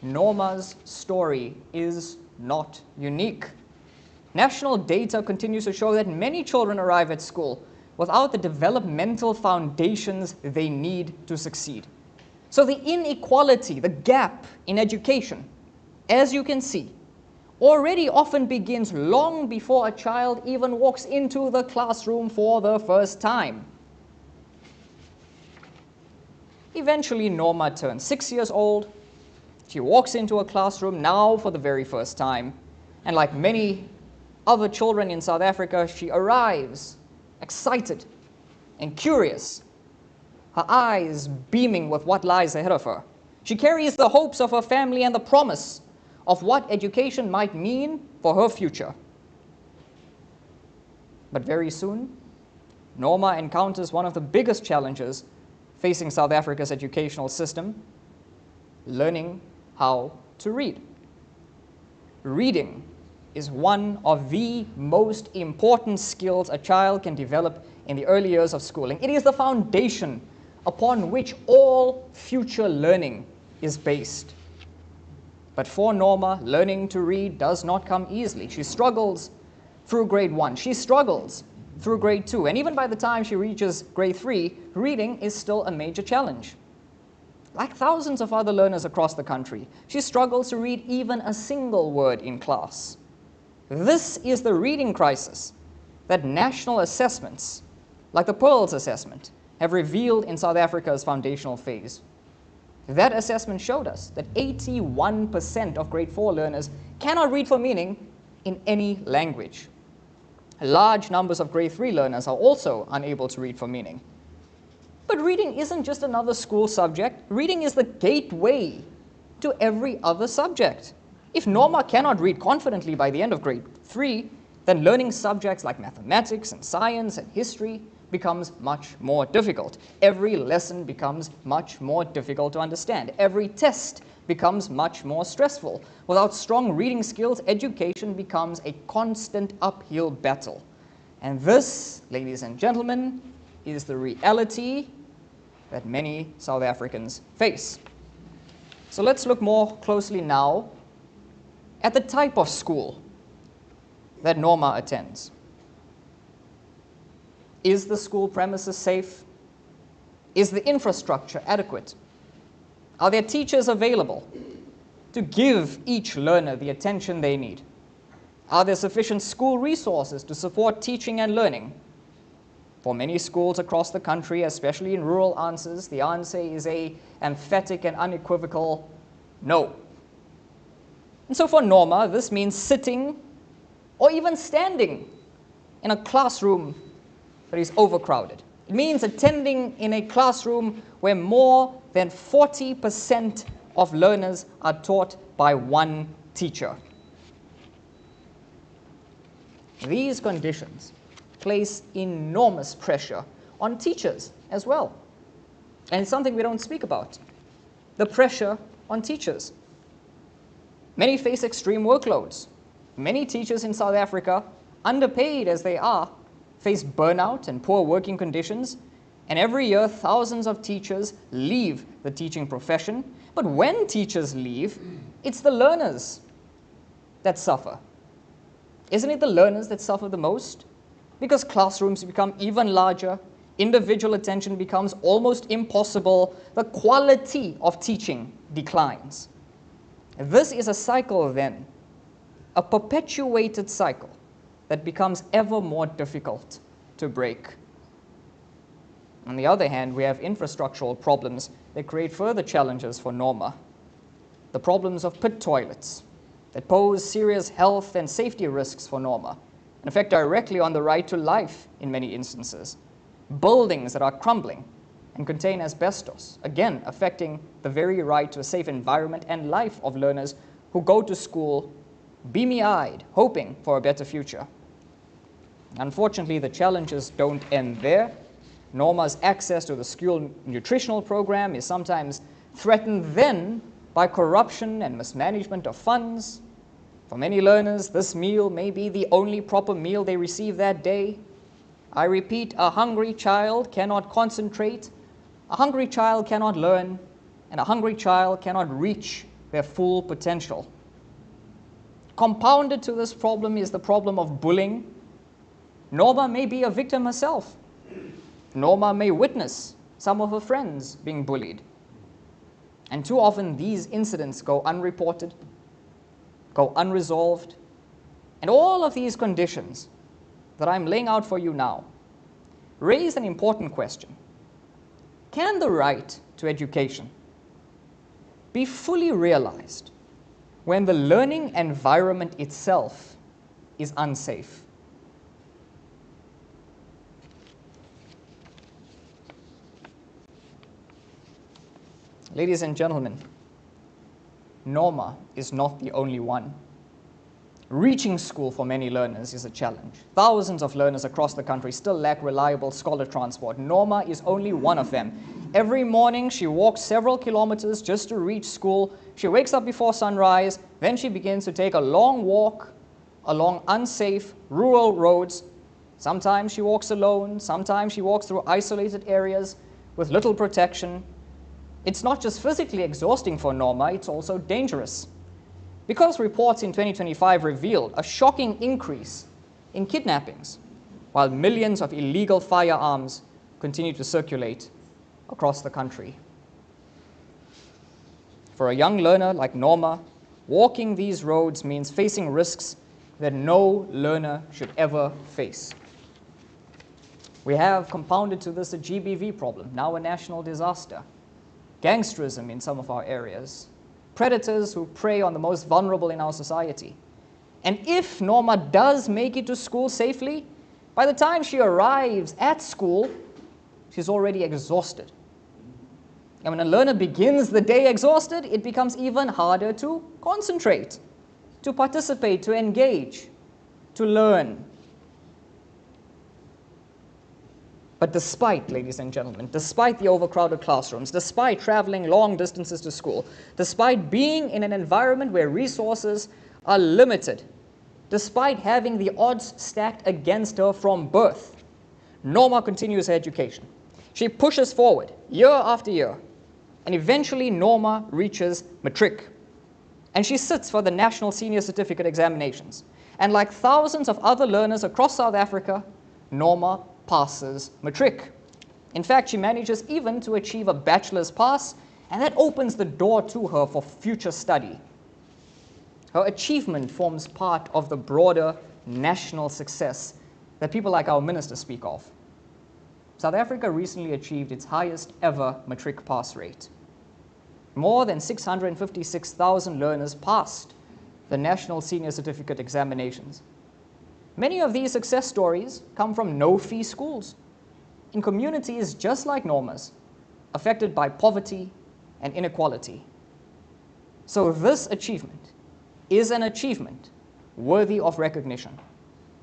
Norma's story is not unique. National data continues to show that many children arrive at school without the developmental foundations they need to succeed. So the inequality, the gap in education, as you can see, already often begins long before a child even walks into the classroom for the first time. Eventually, Norma turns 6 years old. She walks into a classroom now for the very first time, and like many other children in South Africa, she arrives excited and curious, her eyes beaming with what lies ahead of her. She carries the hopes of her family and the promise of what education might mean for her future. But very soon, Norma encounters one of the biggest challenges facing South Africa's educational system: learning how to read. Reading is one of the most important skills a child can develop in the early years of schooling. It is the foundation upon which all future learning is based. But for Norma, learning to read does not come easily. She struggles through grade 1. She struggles through grade 2. And even by the time she reaches grade 3, reading is still a major challenge. Like thousands of other learners across the country, she struggles to read even a single word in class. This is the reading crisis that national assessments, like the Pearls assessment, have revealed in South Africa's foundational phase. That assessment showed us that 81% of grade 4 learners cannot read for meaning in any language. Large numbers of grade 3 learners are also unable to read for meaning. But reading isn't just another school subject. Reading is the gateway to every other subject. If Norma cannot read confidently by the end of grade 3, then learning subjects like mathematics and science and history becomes much more difficult. Every lesson becomes much more difficult to understand. Every test becomes much more stressful. Without strong reading skills, education becomes a constant uphill battle. And this, ladies and gentlemen, is the reality that many South Africans face. So let's look more closely now at the type of school that Norma attends. Is the school premises safe? Is the infrastructure adequate? Are there teachers available to give each learner the attention they need? Are there sufficient school resources to support teaching and learning? For many schools across the country, especially in rural answers, the answer is an emphatic and unequivocal no. And so for Norma, this means sitting or even standing in a classroom that is overcrowded. It means attending in a classroom where more than 40% of learners are taught by one teacher. These conditions place enormous pressure on teachers as well. And it's something we don't speak about. The pressure on teachers. Many face extreme workloads. Many teachers in South Africa, underpaid as they are, face burnout and poor working conditions, and every year thousands of teachers leave the teaching profession. But when teachers leave, it's the learners that suffer. Isn't it the learners that suffer the most? Because classrooms become even larger, individual attention becomes almost impossible, the quality of teaching declines. This is a cycle then, a perpetuated cycle that becomes ever more difficult to break. On the other hand, we have infrastructural problems that create further challenges for Norma. The problems of pit toilets that pose serious health and safety risks for Norma and affect directly on the right to life in many instances. Buildings that are crumbling and contain asbestos, again affecting the very right to a safe environment and life of learners who go to school beamy-eyed, hoping for a better future. Unfortunately, the challenges don't end there. Norma's access to the school nutritional program is sometimes threatened then by corruption and mismanagement of funds. For many learners, this meal may be the only proper meal they receive that day. I repeat, a hungry child cannot concentrate, a hungry child cannot learn, and a hungry child cannot reach their full potential. Compounded to this problem is the problem of bullying. Norma may be a victim herself. Norma may witness some of her friends being bullied. And too often these incidents go unreported, go unresolved, and all of these conditions that I'm laying out for you now raise an important question. Can the right to education be fully realized when the learning environment itself is unsafe? Ladies and gentlemen, Norma is not the only one. Reaching school for many learners is a challenge. Thousands of learners across the country still lack reliable scholar transport. Norma is only one of them. Every morning she walks several kilometers just to reach school. She wakes up before sunrise, then she begins to take a long walk along unsafe rural roads. Sometimes she walks alone, sometimes she walks through isolated areas with little protection. It's not just physically exhausting for Norma, it's also dangerous. Because reports in 2025 revealed a shocking increase in kidnappings, while millions of illegal firearms continue to circulate across the country. For a young learner like Norma, walking these roads means facing risks that no learner should ever face. We have compounded to this a GBV problem, now a national disaster. Gangsterism in some of our areas, predators who prey on the most vulnerable in our society. And if Norma does make it to school safely, by the time she arrives at school, she's already exhausted. And when a learner begins the day exhausted, it becomes even harder to concentrate, to participate, to engage, to learn. But despite, ladies and gentlemen, despite the overcrowded classrooms, despite traveling long distances to school, despite being in an environment where resources are limited, despite having the odds stacked against her from birth, Norma continues her education. She pushes forward year after year, and eventually Norma reaches matric. And she sits for the National Senior Certificate examinations. And like thousands of other learners across South Africa, Norma passes matric. In fact, she manages even to achieve a bachelor's pass, and that opens the door to her for future study. Her achievement forms part of the broader national success that people like our minister speak of. South Africa recently achieved its highest ever matric pass rate. More than 656,000 learners passed the National Senior Certificate examinations. Many of these success stories come from no-fee schools in communities just like Norma's, affected by poverty and inequality. So this achievement is an achievement worthy of recognition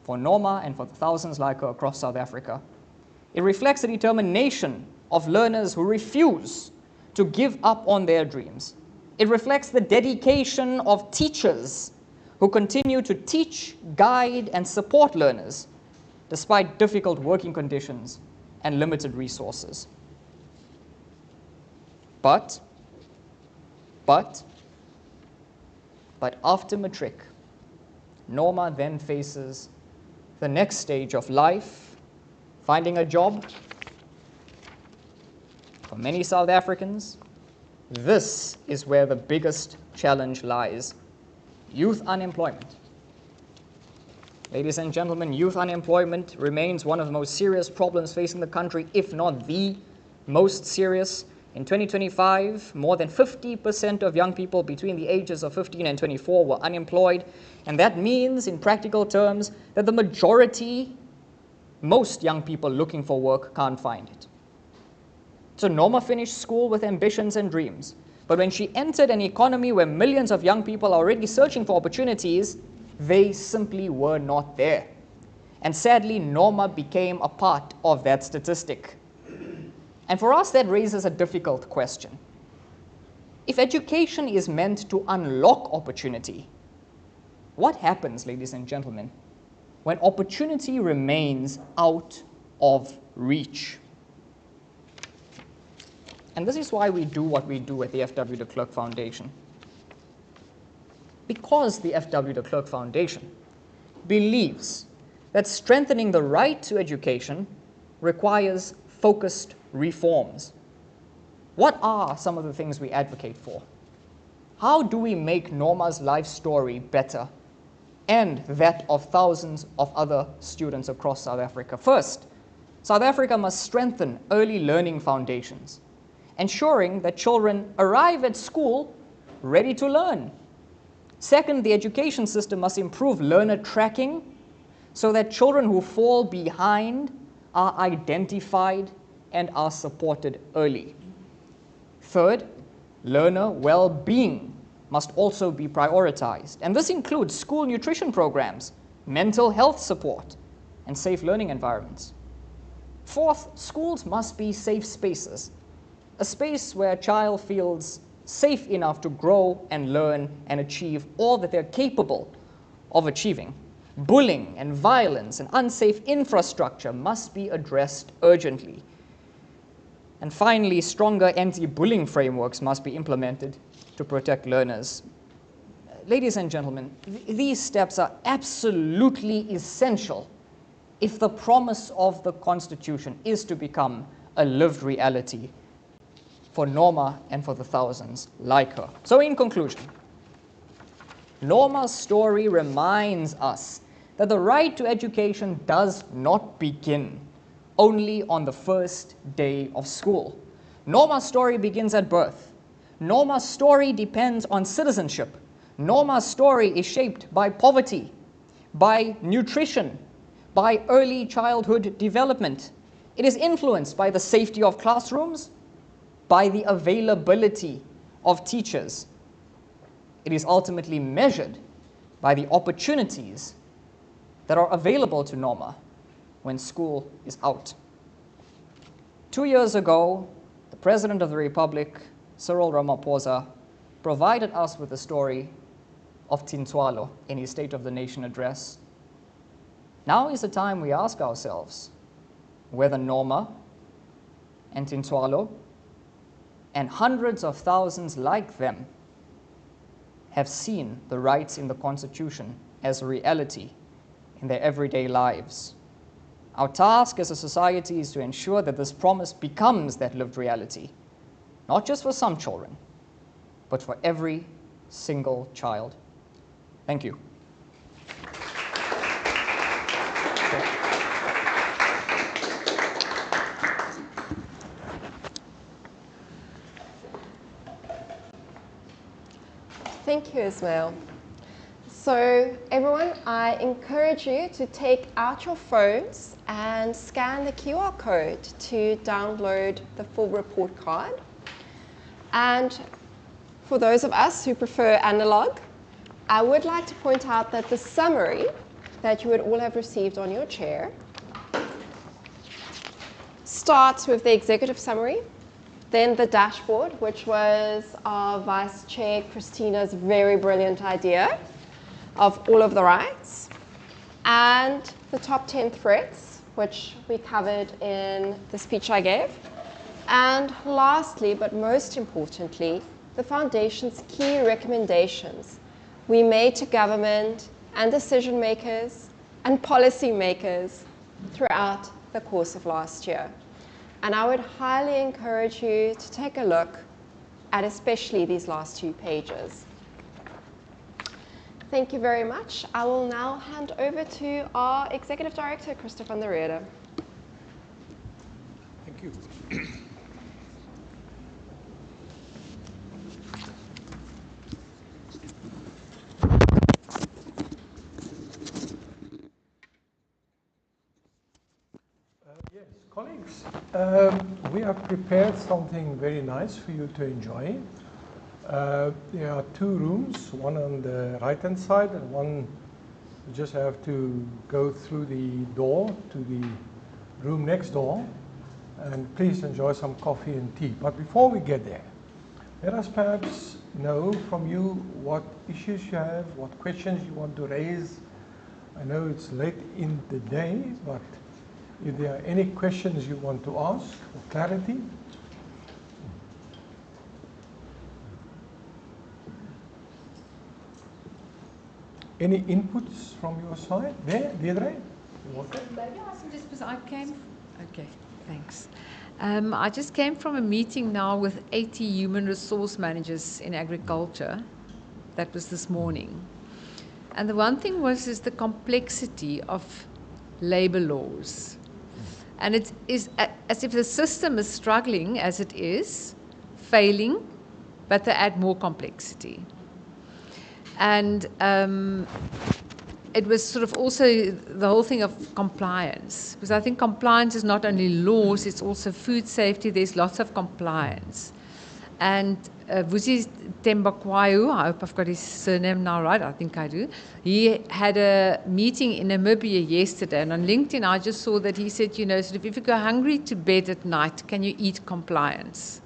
for Norma and for the thousands like her across South Africa. It reflects the determination of learners who refuse to give up on their dreams. It reflects the dedication of teachers who continue to teach, guide, and support learners despite difficult working conditions and limited resources. But after matric, Norma then faces the next stage of life, finding a job. For many South Africans, this is where the biggest challenge lies: youth unemployment. Ladies and gentlemen, youth unemployment remains one of the most serious problems facing the country, if not the most serious. In 2025, more than 50% of young people between the ages of 15 and 24 were unemployed, and that means, in practical terms, that the majority, most young people looking for work can't find it. So Norma finished school with ambitions and dreams, but when she entered an economy where millions of young people are already searching for opportunities, they simply were not there. And sadly, Norma became a part of that statistic. And for us, that raises a difficult question. If education is meant to unlock opportunity, what happens, ladies and gentlemen, when opportunity remains out of reach? And this is why we do what we do at the F.W. de Klerk Foundation. Because the F.W. de Klerk Foundation believes that strengthening the right to education requires focused reforms. What are some of the things we advocate for? How do we make Norma's life story better and that of thousands of other students across South Africa? First, South Africa must strengthen early learning foundations, ensuring that children arrive at school ready to learn. Second, the education system must improve learner tracking so that children who fall behind are identified and are supported early. Third, learner well-being must also be prioritized, and this includes school nutrition programs, mental health support, and safe learning environments. Fourth, schools must be safe spaces, a space where a child feels safe enough to grow and learn and achieve all that they're capable of achieving. Bullying and violence and unsafe infrastructure must be addressed urgently. And finally, stronger anti-bullying frameworks must be implemented to protect learners. Ladies and gentlemen, these steps are absolutely essential if the promise of the Constitution is to become a lived reality for Norma and for the thousands like her. So in conclusion, Norma's story reminds us that the right to education does not begin only on the first day of school. Norma's story begins at birth. Norma's story depends on citizenship. Norma's story is shaped by poverty, by nutrition, by early childhood development. It is influenced by the safety of classrooms, by the availability of teachers. It is ultimately measured by the opportunities that are available to Norma when school is out. 2 years ago, the President of the Republic, Cyril Ramaphosa, provided us with the story of Tintswalo in his State of the Nation address. Now is the time we ask ourselves whether Norma and Tintswalo and hundreds of thousands like them have seen the rights in the Constitution as a reality in their everyday lives. Our task as a society is to ensure that this promise becomes that lived reality, not just for some children, but for every single child. Thank you. Thank you, Ismail. So everyone, I encourage you to take out your phones and scan the QR code to download the full report card. And for those of us who prefer analog, I would like to point out that the summary that you would all have received on your chair starts with the executive summary, then the dashboard, which was our Vice Chair Christina's very brilliant idea of all of the rights, and the top 10 threats, which we covered in the speech I gave. And lastly, but most importantly, the Foundation's key recommendations we made to government and decision makers and policy makers throughout the course of last year. And I would highly encourage you to take a look at especially these last 2 pages. Thank you very much. I will now hand over to our Executive Director, Christopher van der Rede. Thank you. Yes, colleagues, we have prepared something very nice for you to enjoy. There are 2 rooms, one on the right-hand side and one you just have to go through the door to the room next door. And please enjoy some coffee and tea. But before we get there, let us perhaps know from you what issues you have, what questions you want to raise. I know it's late in the day, but if there are any questions you want to ask for clarity. Any inputs from your side? There, Deirdre? Maybe ask him just because I came. Okay, thanks. I just came from a meeting now with 80 human resource managers in agriculture. That was this morning. And the one thing is the complexity of labor laws. And it is as if the system is struggling as it is, failing, but they add more complexity. And it was sort of also the whole thing of compliance, because I think compliance is not only laws, it's also food safety. There's lots of compliance. And Vusi Tembakwayu, I hope I've got his surname now right, I think I do. He had a meeting in Namibia yesterday, and on LinkedIn I just saw that he said, you know, sort of if you go hungry to bed at night, can you eat compliance?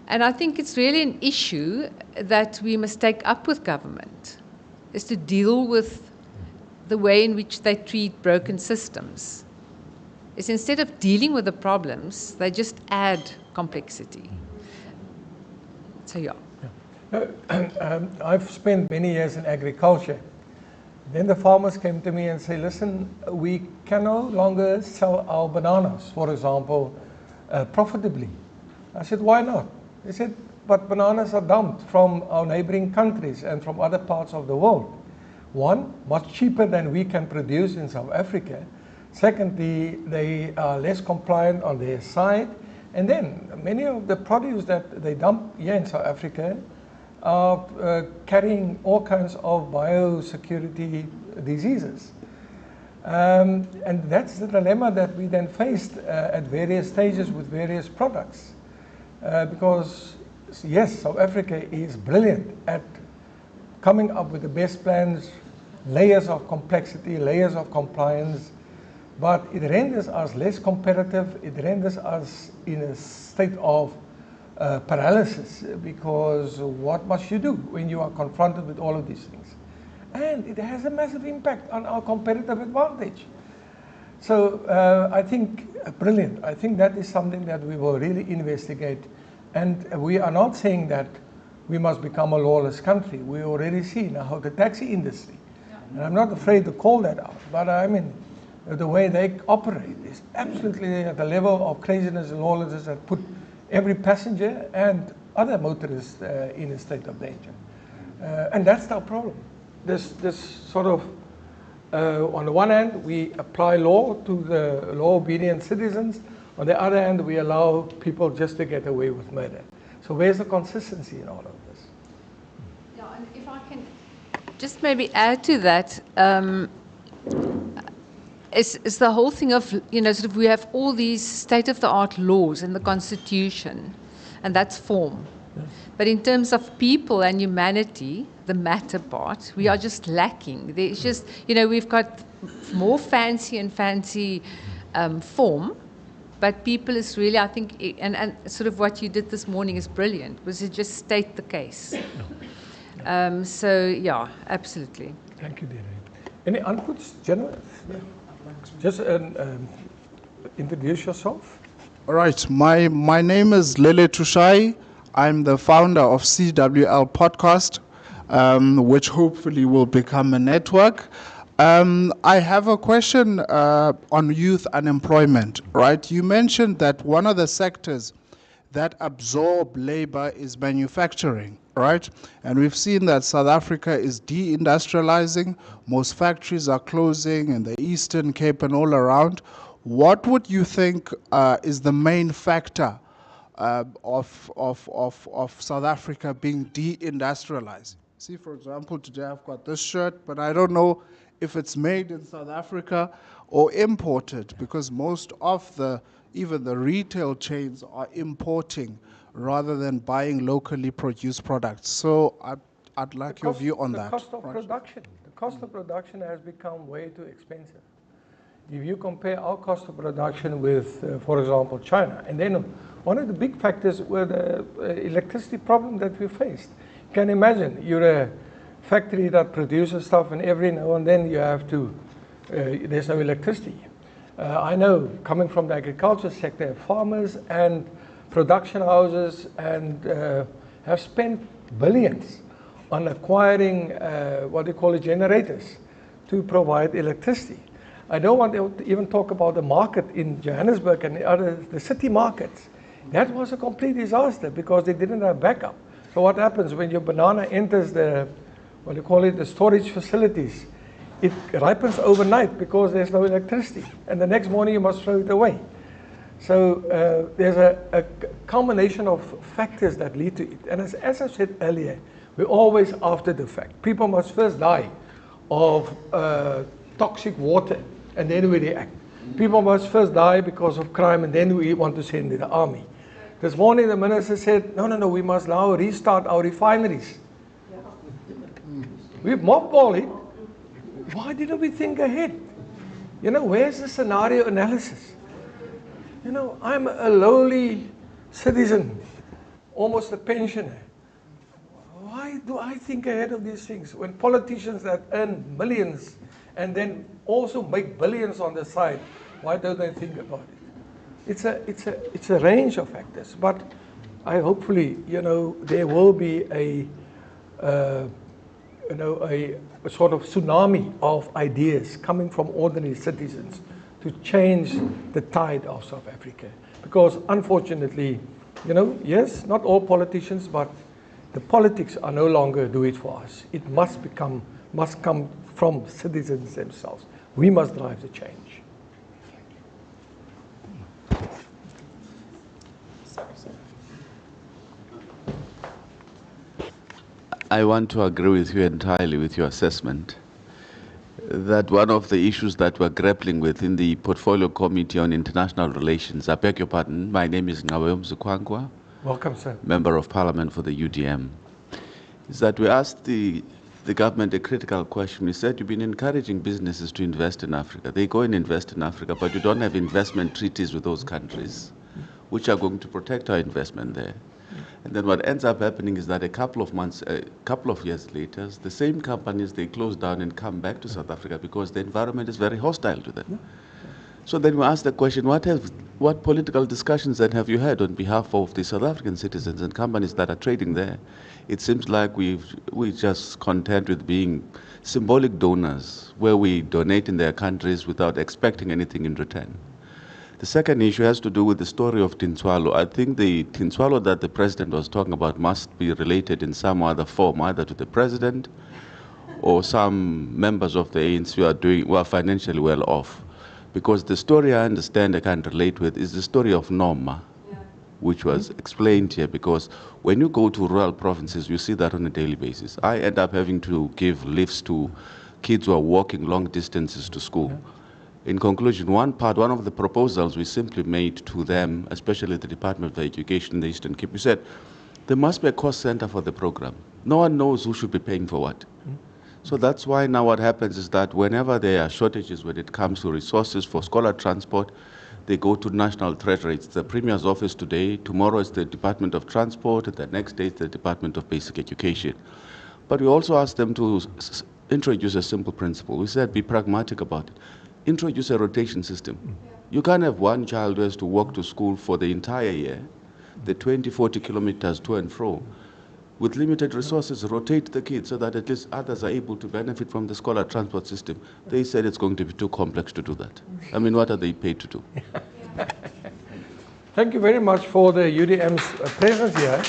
And I think it's really an issue that we must take up with government, is to deal with the way in which they treat broken systems. Is instead of dealing with the problems, they just add complexity. So yeah. I've spent many years in agriculture. Then the farmers came to me and say, listen, we can no longer sell our bananas, for example, profitably. I said, why not? They said, but bananas are dumped from our neighboring countries and from other parts of the world. One, much cheaper than we can produce in South Africa. Secondly, they are less compliant on their side. And then many of the produce that they dump here in South Africa are carrying all kinds of biosecurity diseases. And that's the dilemma that we then faced at various stages with various products. Because yes, South Africa is brilliant at coming up with the best plans, layers of complexity, layers of compliance, but it renders us less competitive. It renders us in a state of paralysis, because what must you do when you are confronted with all of these things? And it has a massive impact on our competitive advantage. So I think brilliant. I think that is something that we will really investigate. And we are not saying that we must become a lawless country. We already see now the taxi industry. And I'm not afraid to call that out, but I mean, the way they operate is absolutely at the level of craziness and lawlessness that put every passenger and other motorists in a state of danger. And that's our problem. This sort of, on the one hand, we apply law to the law-obedient citizens. On the other hand, we allow people just to get away with murder. So where's the consistency in all of this? Yeah, and if I can just maybe add to that, it's the whole thing of, you know, sort of we have all these state-of-the-art laws in the Constitution, and that's form. Yeah. But in terms of people and humanity, the matter part, we are just lacking. There's just, you know, we've got more fancy and fancy form, but people is really, I think, and sort of what you did this morning is brilliant, was to just state the case. So, yeah, absolutely. Thank you, Deirdre. Any inputs, gentlemen? Just introduce yourself. All right, my name is Lele Tushai. I'm the founder of CWL Podcast, which hopefully will become a network. I have a question on youth unemployment, right? You mentioned that one of the sectors that absorb labor is manufacturing, right? And we've seen that South Africa is deindustrializing. Most factories are closing in the Eastern Cape and all around. What would you think is the main factor of South Africa being deindustrialized? See, for example, today I've got this shirt, but I don't know if it's made in South Africa or imported, because most of even the retail chains are importing rather than buying locally produced products. So I'd like your view on that. The cost of production. The cost of production has become way too expensive. If you compare our cost of production with, for example, China, and then one of the big factors were the electricity problem that we faced. You can imagine, you're a factory that produces stuff, and every now and then you have to, there's no electricity. I know, coming from the agriculture sector, farmers and production houses and have spent billions on acquiring what they call generators to provide electricity. I don't want to even talk about the market in Johannesburg and the city markets. That was a complete disaster because they didn't have backup. So what happens when your banana enters the, what do you call it, the storage facilities? It ripens overnight because there's no electricity. And the next morning you must throw it away. So there's a combination of factors that lead to it. And as I said earlier, we're always after the fact. People must first die of toxic water, and then we react. People must first die because of crime, and then we want to send in the army. This morning the minister said, no, we must now restart our refineries. We've mothballed it. Why didn't we think ahead? You know, where's the scenario analysis? You know, I'm a lowly citizen, almost a pensioner. Why do I think ahead of these things when politicians that earn millions and then also make billions on the side, why don't they think about it? It's a range of factors, but I hopefully, you know, there will be a sort of tsunami of ideas coming from ordinary citizens to change the tide of South Africa. Because unfortunately, you know, yes, not all politicians, but the politics are no longer do it for us. It must come from citizens themselves. We must drive the change. I want to agree with you entirely with your assessment that one of the issues that we're grappling with in the Portfolio Committee on International Relations, I beg your pardon, my name is Ngawem Zukwangwa. Welcome, sir. Member of Parliament for the UDM, is that we asked the government a critical question. We said, you've been encouraging businesses to invest in Africa. They go and invest in Africa, but you don't have investment treaties with those countries, which are going to protect our investment there. And then what ends up happening is that a couple of years later, the same companies, they close down and come back to South Africa because the environment is very hostile to them. So then we ask the question, what political discussions then have you had on behalf of the South African citizens and companies that are trading there? It seems like we're just content with being symbolic donors, where we donate in their countries without expecting anything in return. The second issue has to do with the story of Tinswalo. I think the Tinswalo that the president was talking about must be related in some other form, either to the president or some members of the ANC who are financially well off. Because the story I understand I can relate with is the story of Noma, which was explained here, because when you go to rural provinces, you see that on a daily basis. I end up having to give lifts to kids who are walking long distances to school. In conclusion, one of the proposals we simply made to them, especially the Department of Education in the Eastern Cape, we said, there must be a cost center for the program. No one knows who should be paying for what. So that's why now what happens is that whenever there are shortages when it comes to resources for scholar transport, they go to National Treasury. It's the Premier's office today, tomorrow it's the Department of Transport, and the next day it's the Department of Basic Education. But we also ask them to introduce a simple principle. We said be pragmatic about it. Introduce a rotation system. You can't have one child who has to walk to school for the entire year, the 20, 40 kilometers to and fro. With limited resources, rotate the kids so that at least others are able to benefit from the scholar transport system. They said it's going to be too complex to do that. I mean, what are they paid to do? Thank you very much for the UDM's presence here.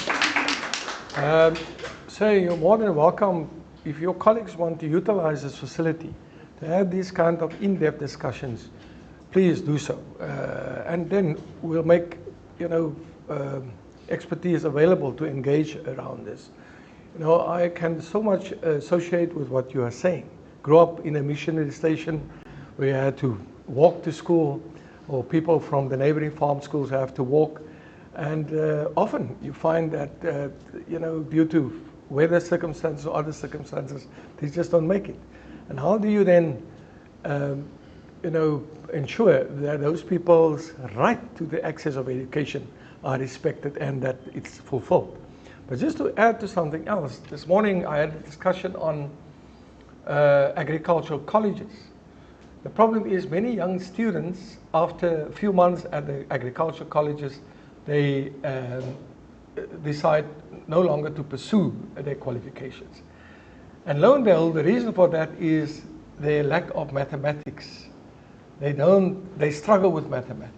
So you're more than welcome, if your colleagues want to utilize this facility to have these kind of in-depth discussions, please do so. And then we'll make, expertise available to engage around this. I can so much associate with what you are saying. Grew up in a missionary station where you had to walk to school, or people from the neighboring farm schools have to walk. And often you find that, due to weather circumstances or other circumstances, they just don't make it. And how do you then, ensure that those people's right to the access of education are respected and that it's fulfilled? But just to add to something else, this morning I had a discussion on agricultural colleges. The problem is many young students, after a few months at the agricultural colleges, they decide no longer to pursue their qualifications. And lo and behold, the reason for that is their lack of mathematics. They struggle with mathematics.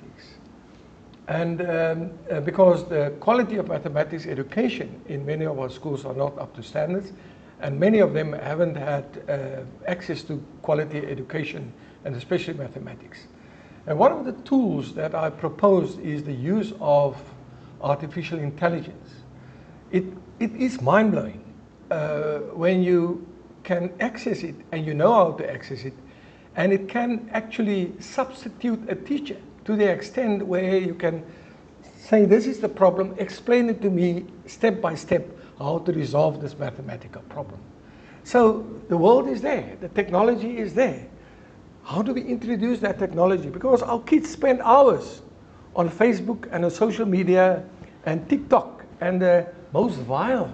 And because the quality of mathematics education in many of our schools are not up to standards, and many of them haven't had access to quality education, and especially mathematics. And one of the tools that I proposed is the use of artificial intelligence. It is mind-blowing when you can access it and you know how to access it, and it can actually substitute a teacher to the extent where you can say, this is the problem, explain it to me step by step how to resolve this mathematical problem. So the world is there, the technology is there. How do we introduce that technology? Because our kids spend hours on Facebook and on social media and TikTok, and the most vile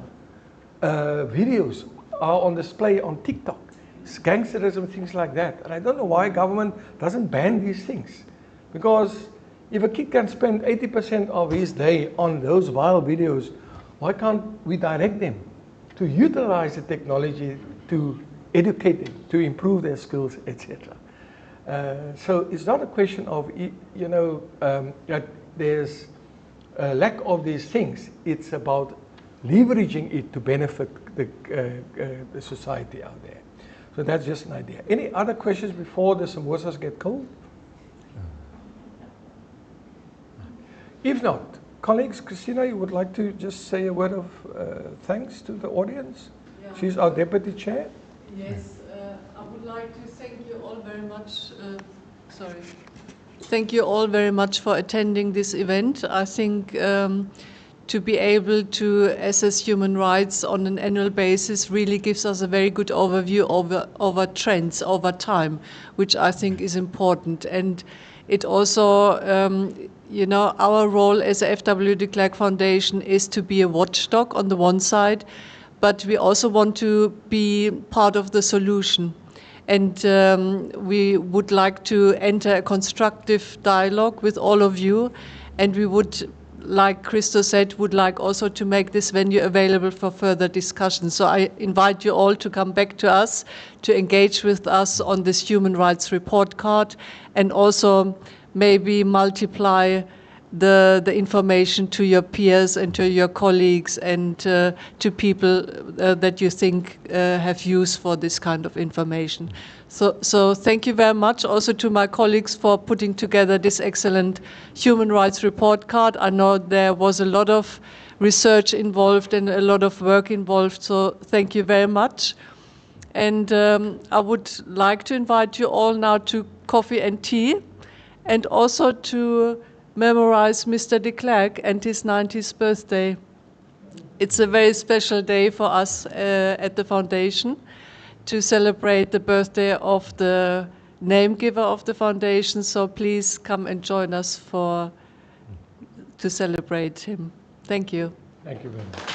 videos are on display on TikTok. It's gangsterism, things like that. And I don't know why government doesn't ban these things. Because if a kid can spend 80% of his day on those vile videos, why can't we direct them to utilize the technology to educate them, to improve their skills, etc. So it's not a question of, that there's a lack of these things. It's about leveraging it to benefit the society out there. So that's just an idea. Any other questions before the samosas get cold? If not, colleagues, Christina, you would like to just say a word of thanks to the audience? Yeah. She's our deputy chair. Yes, I would like to thank you all very much. Thank you all very much for attending this event. I think to be able to assess human rights on an annual basis really gives us a very good overview over trends over time, which I think is important. And it also, our role as a F.W. de Klerk Foundation is to be a watchdog on the one side, but we also want to be part of the solution. And we would like to enter a constructive dialogue with all of you, and we would, like Christo said, would like also to make this venue available for further discussion. So I invite you all to come back to us, to engage with us on this human rights report card, and also maybe multiply the information to your peers and to your colleagues and to people that you think have use for this kind of information. So thank you very much also to my colleagues for putting together this excellent human rights report card. I know there was a lot of research involved and a lot of work involved, so thank you very much. And I would like to invite you all now to coffee and tea, and also to memorize Mr. de Klerk and his 90th birthday. It's a very special day for us at the foundation to celebrate the birthday of the name giver of the foundation, so please come and join us to celebrate him. Thank you. Thank you very much.